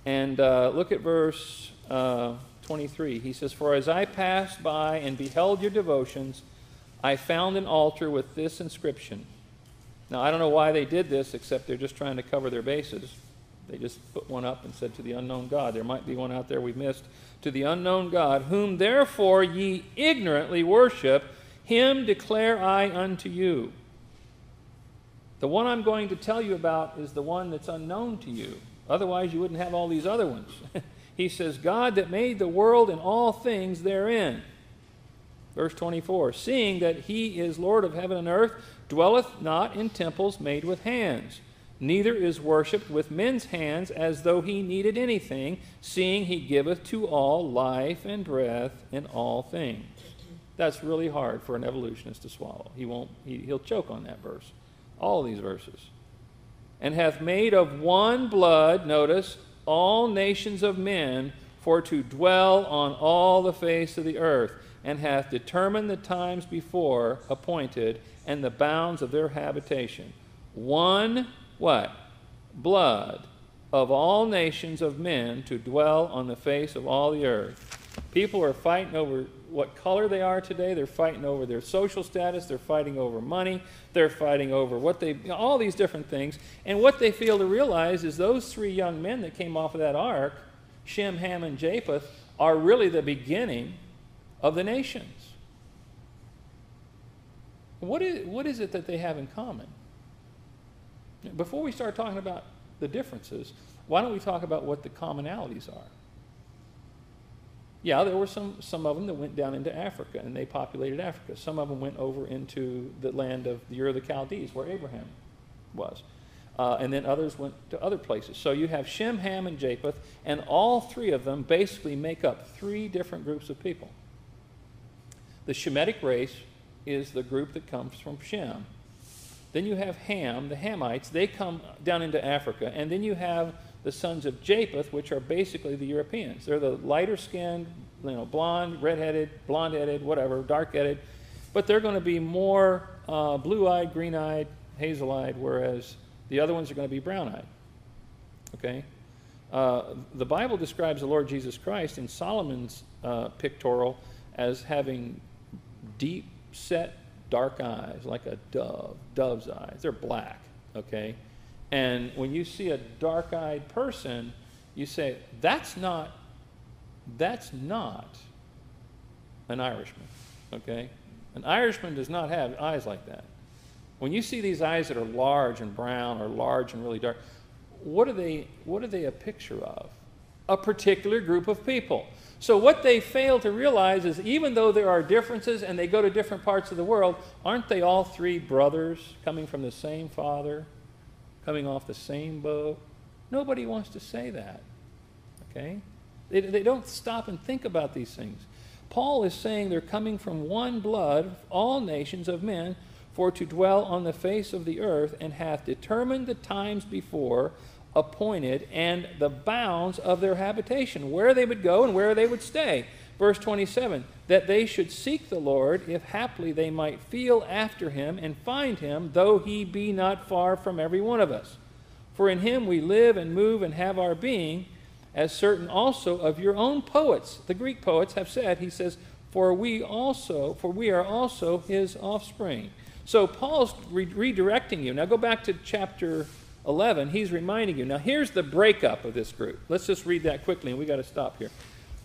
And look at verse 23. He says, "For as I passed by and beheld your devotions, I found an altar with this inscription." Now, I don't know why they did this, except they're just trying to cover their bases. They just put one up and said, "To the unknown God." There might be one out there we missed. "To the unknown God, whom therefore ye ignorantly worship, him declare I unto you." The one I'm going to tell you about is the one that's unknown to you. Otherwise, you wouldn't have all these other ones. He says, "God that made the world and all things therein." Verse 24, "Seeing that he is Lord of heaven and earth, dwelleth not in temples made with hands, neither is worshipped with men's hands as though he needed anything, seeing he giveth to all life and breath in all things." That's really hard for an evolutionist to swallow. He'll choke on that verse. All these verses. "And hath made of one blood," notice, "all nations of men for to dwell on all the face of the earth, and hath determined the times before appointed and the bounds of their habitation." One what? Blood of all nations of men to dwell on the face of all the earth. People are fighting over what color they are today. They're fighting over their social status. They're fighting over money. They're fighting over what they, all these different things. And what they fail to realize is those three young men that came off of that ark, Shem, Ham, and Japheth, are really the beginning of the nations. What is it that they have in common? Before we start talking about the differences, why don't we talk about what the commonalities are? Yeah, there were some of them that went down into Africa, and they populated Africa. Some of them went over into the land of the Ur of the Chaldees, where Abraham was. And then others went to other places. So you have Shem, Ham, and Japheth, and all three of them basically make up three different groups of people. The Shemitic race is the group that comes from Shem. Then you have Ham, the Hamites. They come down into Africa. And then you have the sons of Japheth, which are basically the Europeans. They're the lighter-skinned, blonde, red-headed, blonde-headed, whatever, dark-headed. But they're going to be more blue-eyed, green-eyed, hazel-eyed, whereas the other ones are going to be brown-eyed. Okay? The Bible describes the Lord Jesus Christ in Solomon's pictorial as having deep-set dark eyes, like a dove's eyes. They're black, okay? And when you see a dark-eyed person, you say, that's not an Irishman, okay? An Irishman does not have eyes like that. When you see these eyes that are large and brown or large and really dark, what are they a picture of? A particular group of people. So what they fail to realize is even though there are differences and they go to different parts of the world, aren't they all three brothers coming from the same father, coming off the same boat? Nobody wants to say that, okay? They don't stop and think about these things. Paul is saying they're coming from one blood, all nations of men, for to dwell on the face of the earth, and hath determined the times before appointed and the bounds of their habitation, where they would go and where they would stay. Verse 27, that they should seek the Lord, if haply they might feel after him and find him, though he be not far from every one of us. For in him we live and move and have our being, as certain also of your own poets, the Greek poets, have said. He says, for we are also his offspring. So Paul's redirecting you. Now go back to chapter 11. He's reminding you. Now here's the breakup of this group. Let's just read that quickly, and we got to stop here.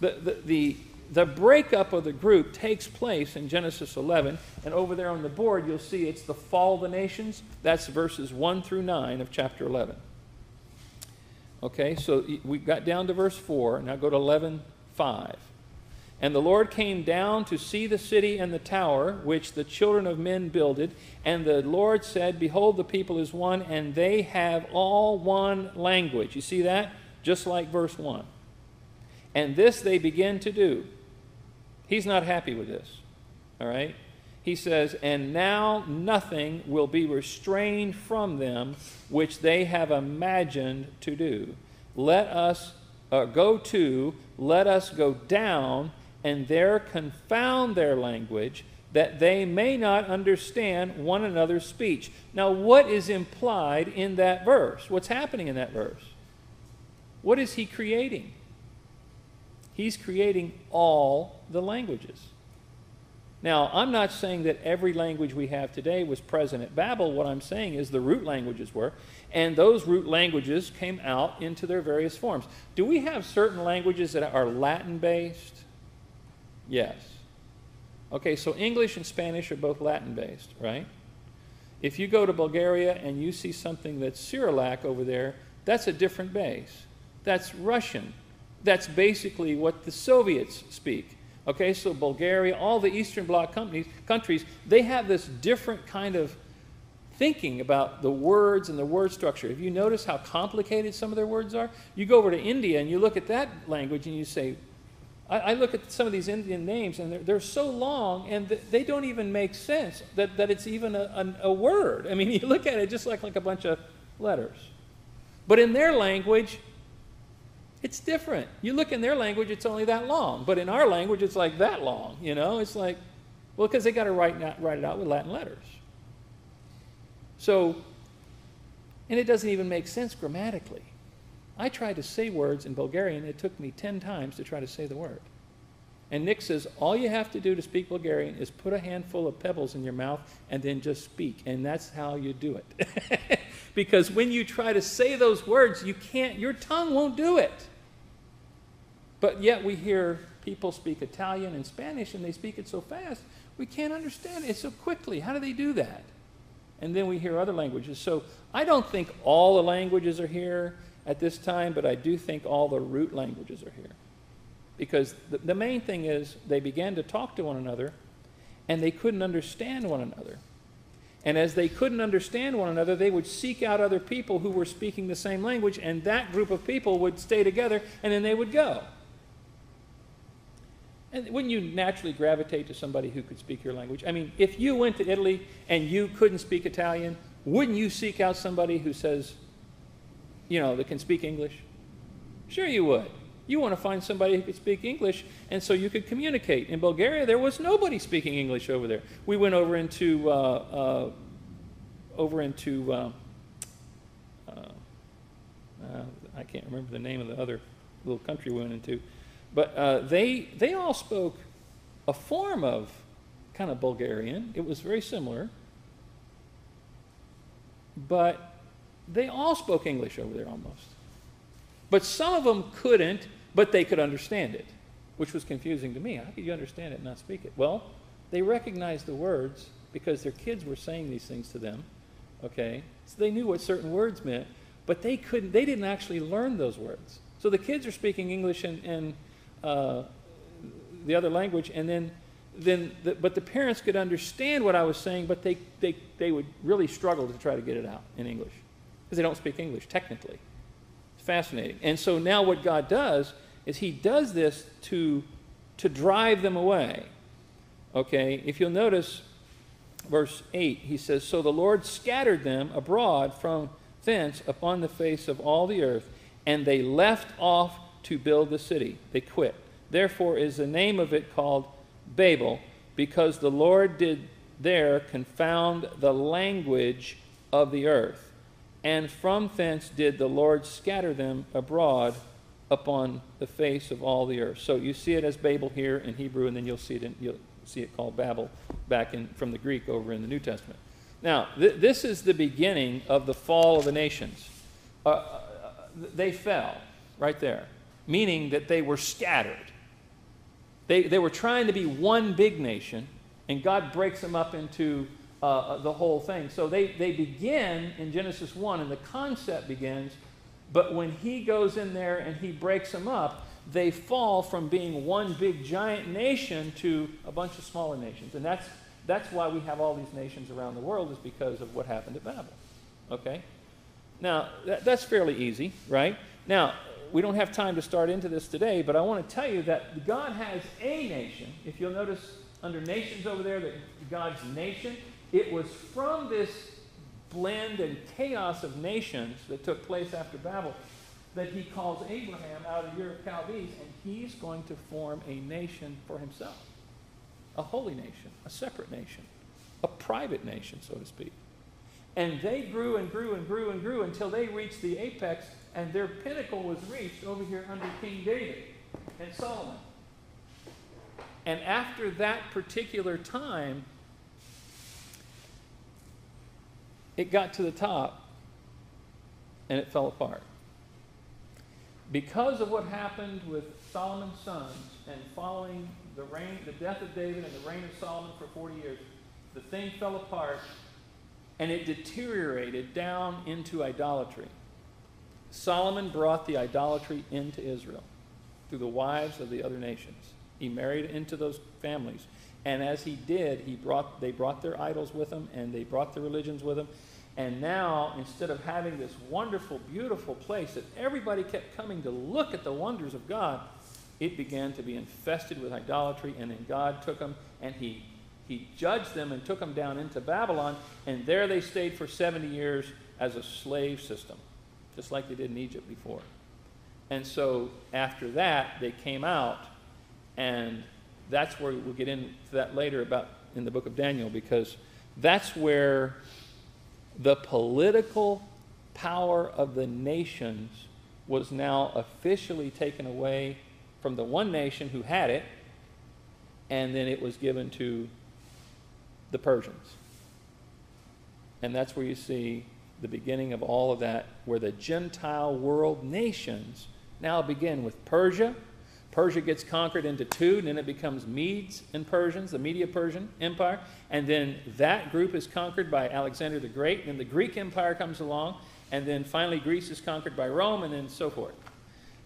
The breakup of the group takes place in Genesis 11, and over there on the board you'll see it's the fall of the nations. That's verses 1 through 9 of chapter 11. Okay, so we got down to verse 4. Now go to 11:5. And the Lord came down to see the city and the tower, which the children of men builded. And the Lord said, behold, the people is one, and they have all one language. You see that? Just like verse 1. And this they begin to do. He's not happy with this. All right? He says, and now nothing will be restrained from them, which they have imagined to do. Let us go down, and there confound their language, that they may not understand one another's speech. Now, what is implied in that verse? What's happening in that verse? What is he creating? He's creating all the languages. Now, I'm not saying that every language we have today was present at Babel. What I'm saying is the root languages were, and those root languages came out into their various forms. Do we have certain languages that are Latin-based? Yes. Okay, so English and Spanish are both Latin-based, right? If you go to Bulgaria and you see something that's Cyrillic over there, that's a different base. That's Russian. That's basically what the Soviets speak. Okay, so Bulgaria, all the Eastern Bloc countries, they have this different kind of thinking about the words and the word structure. If you notice how complicated some of their words are, you go over to India and you look at that language and you say, I look at some of these Indian names and they're so long and they don't even make sense that it's even a word. I mean, you look at it just like a bunch of letters. But in their language, it's different. You look in their language, it's only that long. But in our language, it's like that long, you know? It's like, well, because they got to write it out with Latin letters. So And it doesn't even make sense grammatically. I tried to say words in Bulgarian. It took me 10 times to try to say the word. And Nick says, all you have to do to speak Bulgarian is put a handful of pebbles in your mouth and then just speak. And that's how you do it. Because when you try to say those words, you can't, your tongue won't do it. But yet we hear people speak Italian and Spanish, and they speak it so fast, we can't understand it so quickly. How do they do that? And then we hear other languages. So I don't think all the languages are here at this time, but I do think all the root languages are here. Because the main thing is they began to talk to one another, and they couldn't understand one another. And as they couldn't understand one another, they would seek out other people who were speaking the same language, and that group of people would stay together, and then they would go. And wouldn't you naturally gravitate to somebody who could speak your language? I mean, if you went to Italy and you couldn't speak Italian, wouldn't you seek out somebody who says, that can speak English? Sure you would. You want to find somebody who could speak English, and so you could communicate. In Bulgaria, there was nobody speaking English over there. We went over into I can't remember the name of the other little country we went into, but they all spoke a form of kind of Bulgarian. It was very similar, but they all spoke English over there almost. But some of them couldn't, but they could understand it, which was confusing to me. How could you understand it and not speak it? Well, they recognized the words because their kids were saying these things to them, okay? So they knew what certain words meant, but they didn't actually learn those words. So the kids are speaking English and the other language, and but the parents could understand what I was saying, but they would really struggle to try to get it out in English because they don't speak English technically. Fascinating. And so now what God does is he does this to drive them away. Okay, if you'll notice verse 8, he says, so the Lord scattered them abroad from thence upon the face of all the earth, and they left off to build the city. They quit. Therefore is the name of it called Babel, because the Lord did there confound the language of the earth. And from thence did the Lord scatter them abroad upon the face of all the earth. So you see it as Babel here in Hebrew, and then you'll see it called Babel back from the Greek over in the New Testament. Now, this is the beginning of the fall of the nations. They fell right there, meaning that they were scattered. They were trying to be one big nation, and God breaks them up into the whole thing. So they begin in Genesis 1, and the concept begins, but when he goes in there and he breaks them up, they fall from being one big giant nation to a bunch of smaller nations. And that's why we have all these nations around the world, is because of what happened at Babel. Okay? Now, that's fairly easy, right? Now, we don't have time to start into this today, but I want to tell you that God has a nation. If you'll notice under nations over there, that God's nation, it was from this blend and chaos of nations that took place after Babel that he calls Abraham out of Ur of Chaldees, and he's going to form a nation for himself. A holy nation, a separate nation, a private nation, so to speak. And they grew and grew and grew and grew until they reached the apex, and their pinnacle was reached over here under King David and Solomon. And after that particular time, it got to the top, and it fell apart. Because of what happened with Solomon's sons, and following the death of David and the reign of Solomon for 40 years, the thing fell apart, and it deteriorated down into idolatry. Solomon brought the idolatry into Israel through the wives of the other nations. He married into those families. And as he did, they brought their idols with them, and they brought their religions with them. And now, instead of having this wonderful, beautiful place that everybody kept coming to look at the wonders of God, it began to be infested with idolatry. And then God took them, and he judged them and took them down into Babylon. And there they stayed for 70 years as a slave system, just like they did in Egypt before. And so after that, they came out, and that's where we'll get into that later about in the book of Daniel, because that's where the political power of the nations was now officially taken away from the one nation who had it, and then it was given to the Persians. And that's where you see the beginning of all of that, where the Gentile world nations now begin with Persia. Persia gets conquered into two, and then it becomes Medes and Persians, the Medo-Persian Empire. And then that group is conquered by Alexander the Great, and then the Greek Empire comes along, and then finally Greece is conquered by Rome, and then so forth.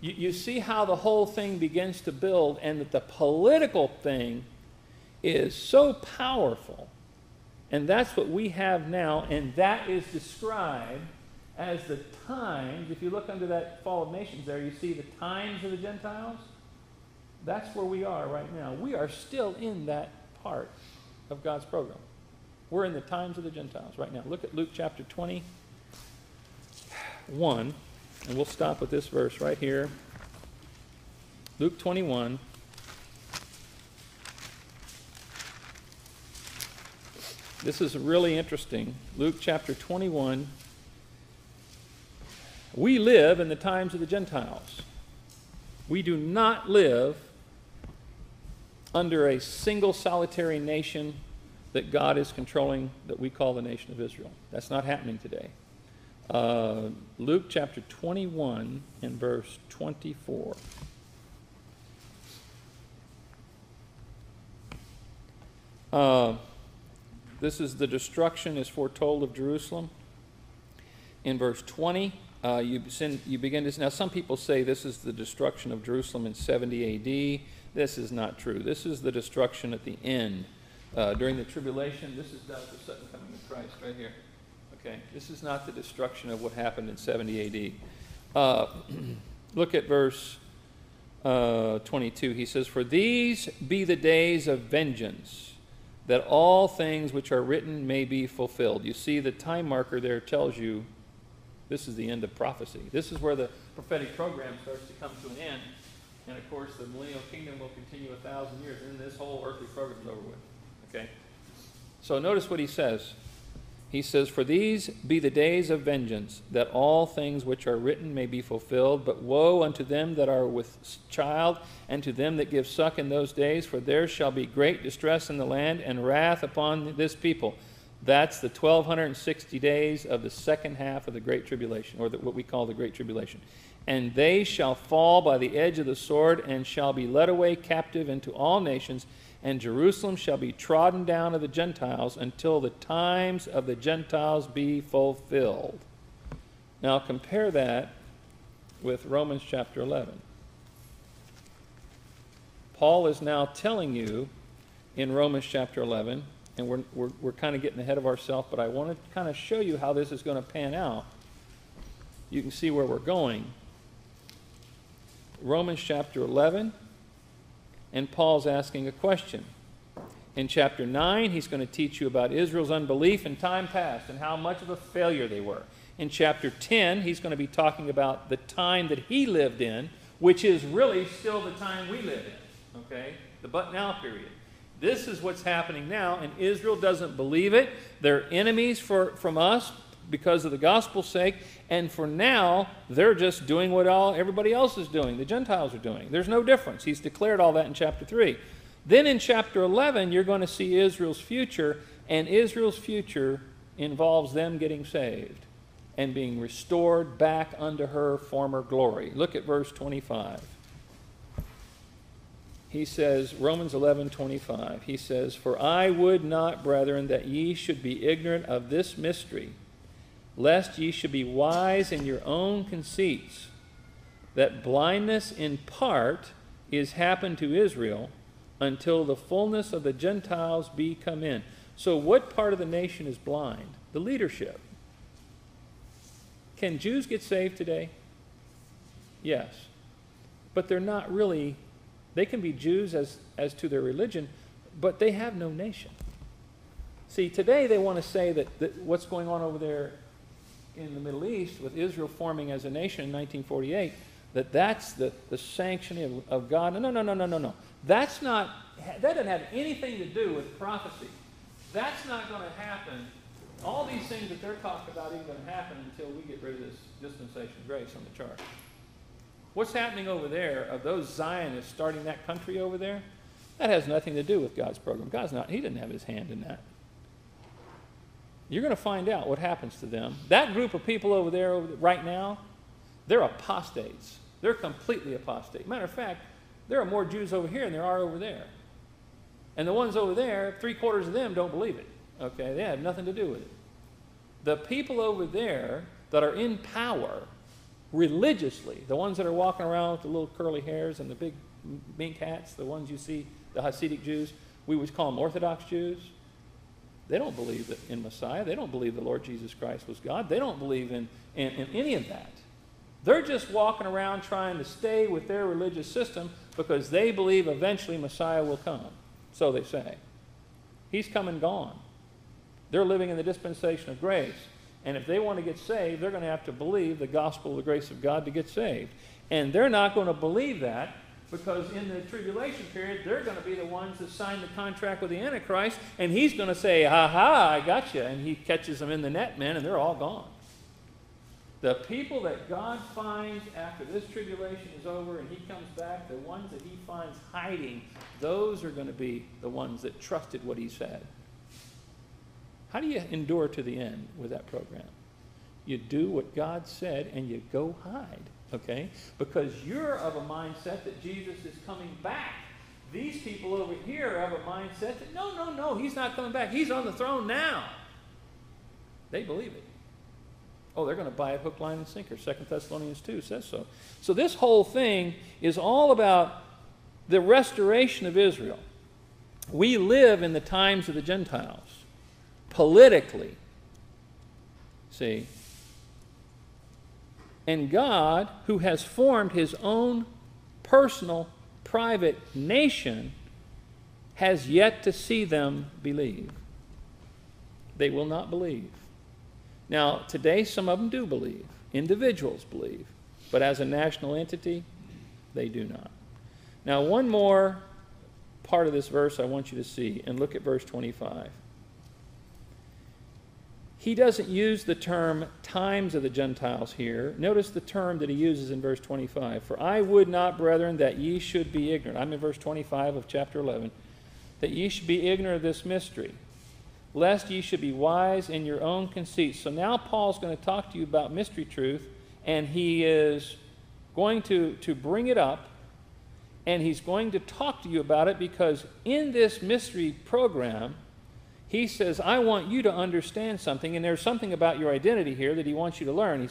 You see how the whole thing begins to build, and that the political thing is so powerful. And that's what we have now, and that is described as the times. If you look under that fall of nations there, you see the times of the Gentiles. That's where we are right now. We are still in that part of God's program. We're in the times of the Gentiles right now. Look at Luke chapter 21, and we'll stop with this verse right here. Luke 21. This is really interesting. Luke chapter 21. We live in the times of the Gentiles. We do not live under a single solitary nation that God is controlling, that we call the nation of Israel. That's not happening today. Luke chapter 21 and verse 24. This is the destruction is foretold of Jerusalem. In verse 20, you begin to... Now, some people say this is the destruction of Jerusalem in 70 A.D. This is not true. This is the destruction at the end. During the tribulation, this is not the second coming of Christ right here. Okay, this is not the destruction of what happened in 70 A.D. Look at verse 22. He says, "For these be the days of vengeance, that all things which are written may be fulfilled." You see, the time marker there tells you this is the end of prophecy. This is where the prophetic program starts to come to an end. And of course, the millennial kingdom will continue 1,000 years, and this whole earthly program is over with. Okay? So notice what he says. He says, "For these be the days of vengeance, that all things which are written may be fulfilled. But woe unto them that are with child, and to them that give suck in those days, for there shall be great distress in the land, and wrath upon this people." That's the 1,260 days of the second half of the Great Tribulation, or what we call the Great Tribulation. "And they shall fall by the edge of the sword, and shall be led away captive into all nations, and Jerusalem shall be trodden down of the Gentiles until the times of the Gentiles be fulfilled." Now compare that with Romans chapter 11. Paul is now telling you in Romans chapter 11, and we're kind of getting ahead of ourselves, but I want to kind of show you how this is going to pan out. You can see where we're going. Romans chapter 11, and Paul's asking a question. In chapter 9, he's going to teach you about Israel's unbelief in time past and how much of a failure they were. In chapter 10, he's going to be talking about the time that he lived in, which is really still the time we live in, okay? The but now period. This is what's happening now, and Israel doesn't believe it. They're enemies from us because of the gospel's sake, and for now, they're just doing what everybody else is doing, the Gentiles are doing. There's no difference. He's declared all that in chapter 3. Then in chapter 11, you're going to see Israel's future, and Israel's future involves them getting saved and being restored back unto her former glory. Look at verse 25. He says, Romans 11:25, he says, "For I would not, brethren, that ye should be ignorant of this mystery, lest ye should be wise in your own conceits, that blindness in part is happened to Israel, until the fullness of the Gentiles be come in." So what part of the nation is blind? The leadership. Can Jews get saved today? Yes. But they're not really... They can be Jews as to their religion, but they have no nation. See, today they want to say that what's going on over there in the Middle East with Israel forming as a nation in 1948, that's the sanctioning of God. No. That doesn't have anything to do with prophecy. That's not going to happen All these things that they're talking about ain't going to happen until we get rid of this dispensation of grace on the chart. What's happening over there of those Zionists starting that country over there? That has nothing to do with God's program. He didn't have his hand in that. You're going to find out what happens to them. That group of people over there right now, they're apostates. They're completely apostate. Matter of fact, there are more Jews over here than there are over there. And the ones over there, 3/4 of them don't believe it. Okay, they have nothing to do with it. The people over there that are in power religiously, the ones that are walking around with the little curly hairs and the big mink hats, the ones you see, the Hasidic Jews, we would call them Orthodox Jews. They don't believe in Messiah. They don't believe the Lord Jesus Christ was God. They don't believe in any of that. They're just walking around trying to stay with their religious system because they believe eventually Messiah will come. So they say. He's come and gone. They're living in the dispensation of grace. And if they want to get saved, they're going to have to believe the gospel of the grace of God to get saved. And they're not going to believe that because in the tribulation period, they're going to be the ones that sign the contract with the Antichrist, and he's going to say, ha, I got you. And he catches them in the net, man, and they're all gone. The people that God finds after this tribulation is over and he comes back, the ones that he finds hiding, those are going to be the ones that trusted what he said. How do you endure to the end with that program? You do what God said and you go hide, okay? Because you're of a mindset that Jesus is coming back. These people over here have a mindset that, no, he's not coming back. He's on the throne now. They believe it. Oh, they're going to buy it hook, line, and sinker. 2 Thessalonians 2 says so. So this whole thing is all about the restoration of Israel. We live in the times of the Gentiles. Politically. See? And God, who has formed his own personal, private nation, has yet to see them believe. They will not believe. Now, today some of them do believe. Individuals believe. But as a national entity, they do not. Now, one more part of this verse I want you to see, and look at verse 25. He doesn't use the term times of the Gentiles here. Notice the term that he uses in verse 25. For I would not, brethren, that ye should be ignorant. I'm in verse 25 of chapter 11. That ye should be ignorant of this mystery, lest ye should be wise in your own conceits. So now Paul's going to talk to you about mystery truth, and he is going to bring it up, and he's going to talk to you about it because in this mystery program, he says, I want you to understand something, and there's something about your identity here that he wants you to learn.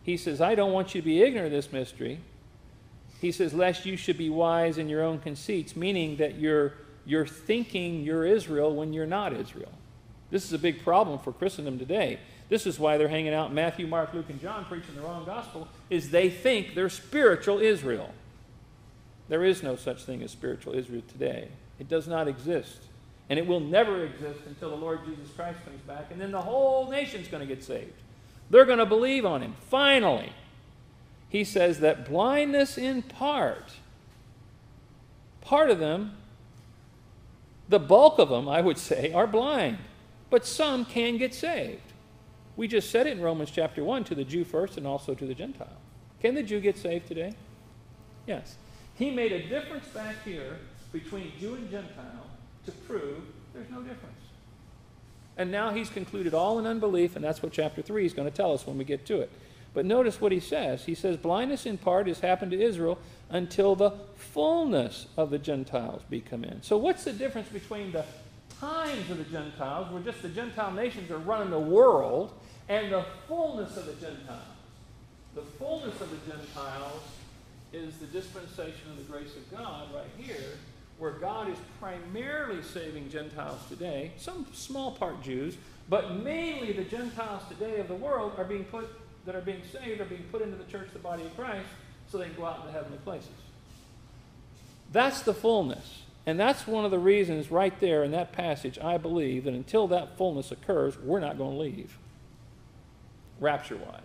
He says, I don't want you to be ignorant of this mystery. He says, lest you should be wise in your own conceits, meaning that you're thinking you're Israel when you're not Israel. This is a big problem for Christendom today. This is why they're hanging out in Matthew, Mark, Luke, and John preaching the wrong gospel, is they think they're spiritual Israel. There is no such thing as spiritual Israel today. It does not exist. And it will never exist until the Lord Jesus Christ comes back, and then the whole nation's going to get saved. They're going to believe on him. Finally, he says that blindness in part of them, the bulk of them, I would say, are blind. But some can get saved. We just said it in Romans chapter 1, to the Jew first and also to the Gentile. Can the Jew get saved today? Yes. He made a difference back here between Jew and Gentile to prove there's no difference. And now he's concluded all in unbelief, and that's what chapter 3 is going to tell us when we get to it. But notice what he says. He says, blindness in part has happened to Israel until the fullness of the Gentiles be come in. So what's the difference between the times of the Gentiles, where just the Gentile nations are running the world, and the fullness of the Gentiles? The fullness of the Gentiles is the dispensation of the grace of God right here, where God is primarily saving Gentiles today, some small part Jews, but mainly the Gentiles today of the world are being saved are being put into the church, the body of Christ, so they can go out into heavenly places. That's the fullness. And that's one of the reasons right there in that passage, I believe that until that fullness occurs, we're not going to leave, rapture-wise.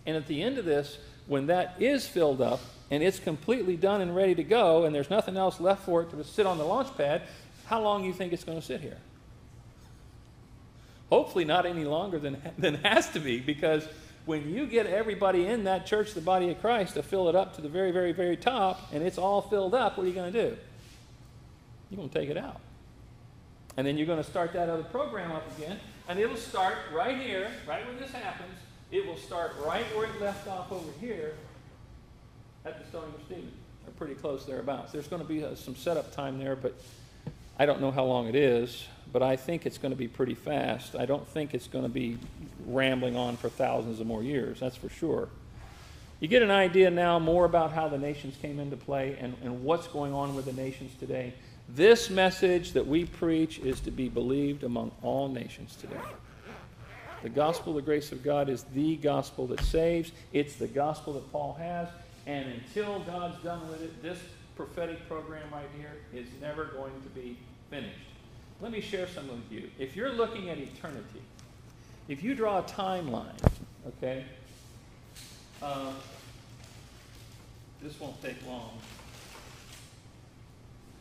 And at the end of this, when that is filled up, and it's completely done and ready to go, and there's nothing else left for it to sit on the launch pad, how long do you think it's going to sit here? Hopefully not any longer than has to be, because when you get everybody in that church, the body of Christ, to fill it up to the very, very, very top, and it's all filled up, what are you going to do? You're going to take it out. And then you're going to start that other program up again, and it'll start right here, right when this happens. It will start right where it left off over here at the stoning of Stephen. They're pretty close thereabouts. There's going to be some setup time there, but I don't know how long it is, but I think it's going to be pretty fast. I don't think it's going to be rambling on for thousands of more years, that's for sure. You get an idea now more about how the nations came into play and what's going on with the nations today. This message that we preach is to be believed among all nations today. The gospel of the grace of God is the gospel that saves. It's the gospel that Paul has. And until God's done with it, this prophetic program right here is never going to be finished. Let me share some with you. If you're looking at eternity, if you draw a timeline, okay, this won't take long.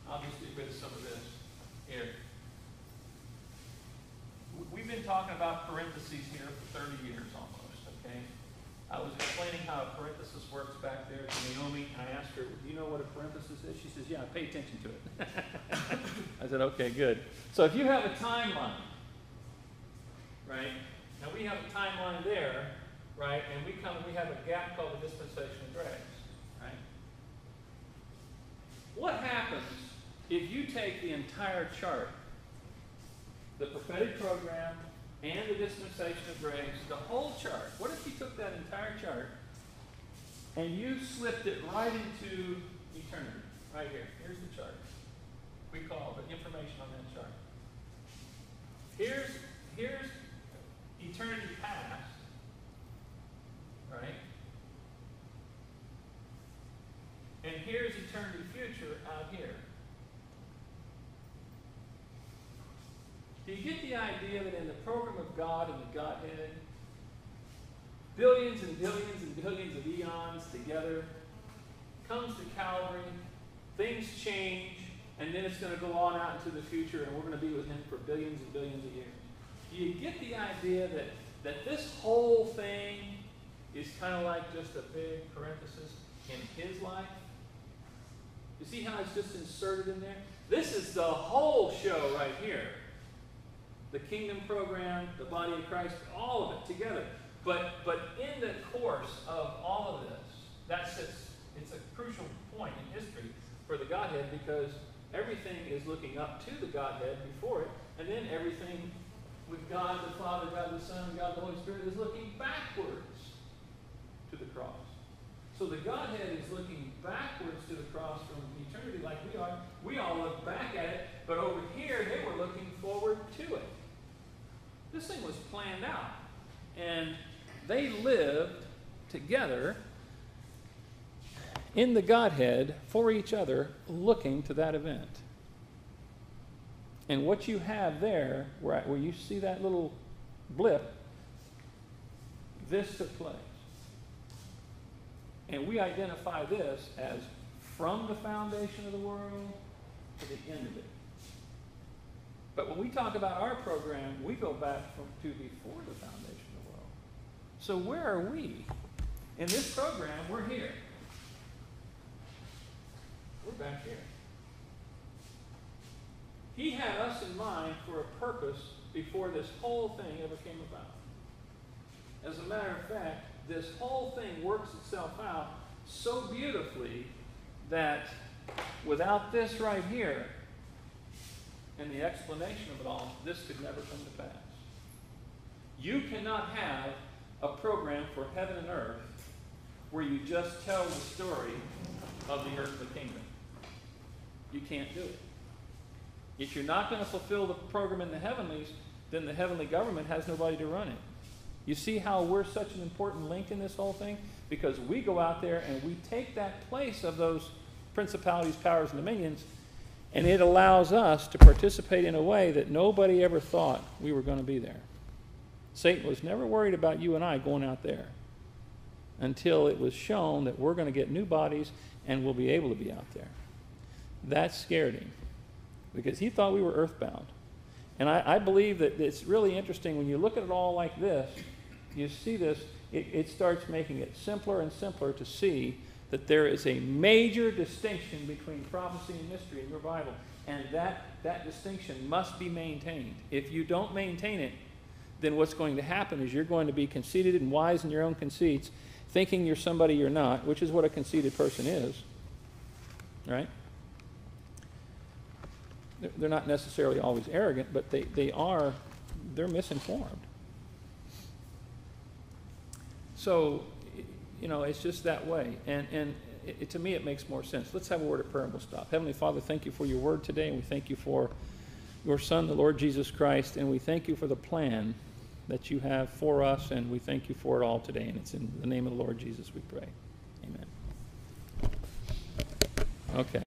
I'll just get rid of some of this here. We've been talking about parentheses here for 30 years almost, okay? I was explaining how a parenthesis works back there to Naomi, and I asked her, do you know what a parenthesis is? She says, yeah, pay attention to it. I said, okay, good. So if you have a timeline, right, now we have a timeline there, right, and we have a gap called the dispensation of grace, right? What happens if you take the entire chart, the prophetic program and the dispensation of grace, the whole chart? What if you took that entire chart and you slipped it right into eternity? Right here. Here's the chart. We call the information on that chart. Here's eternity past, right? And here's eternity future out here. Do you get the idea that in the program of God and the Godhead, billions and billions and billions of eons together, comes to Calvary, things change, and then it's going to go on out into the future, and we're going to be with him for billions and billions of years. Do you get the idea that this whole thing is kind of like just a big parenthesis in his life? You see how it's just inserted in there? This is the whole show right here. The kingdom program, the body of Christ, all of it together. But in the course of all of this, it's a crucial point in history for the Godhead, because everything is looking up to the Godhead before it, and then everything with God the Father, God the Son, God the Holy Spirit is looking backwards to the cross. So the Godhead is looking backwards to the cross from eternity like we are. We all look back at it, but over here they were looking forward to it. This thing was planned out. And they lived together in the Godhead for each other, looking to that event. And what you have there, where you see that little blip, this took place. And we identify this as from the foundation of the world to the end of it. But when we talk about our program, we go back to before the foundation of the world. So where are we? In this program, we're here. We're back here. He had us in mind for a purpose before this whole thing ever came about. As a matter of fact, this whole thing works itself out so beautifully that without this right here and the explanation of it all, this could never come to pass. You cannot have a program for heaven and earth where you just tell the story of the earthly kingdom. You can't do it. If you're not going to fulfill the program in the heavenlies, then the heavenly government has nobody to run it. You see how we're such an important link in this whole thing? Because we go out there and we take that place of those principalities, powers, and dominions, and it allows us to participate in a way that nobody ever thought we were going to be there. Satan was never worried about you and I going out there until it was shown that we're going to get new bodies and we'll be able to be out there. That scared him because he thought we were earthbound. And I believe that it's really interesting when you look at it all like this, you see this, it starts making it simpler and simpler to see that there is a major distinction between prophecy and mystery in your Bible. And that distinction must be maintained. If you don't maintain it, then what's going to happen is you're going to be conceited and wise in your own conceits, thinking you're somebody you're not, which is what a conceited person is. Right? They're not necessarily always arrogant, but they're misinformed. So, it's just that way. And to me, it makes more sense. Let's have a word of prayer and we'll stop. Heavenly Father, thank you for your word today, and we thank you for your Son, the Lord Jesus Christ, and we thank you for the plan that you have for us, and we thank you for it all today. And it's in the name of the Lord Jesus we pray. Amen. Okay.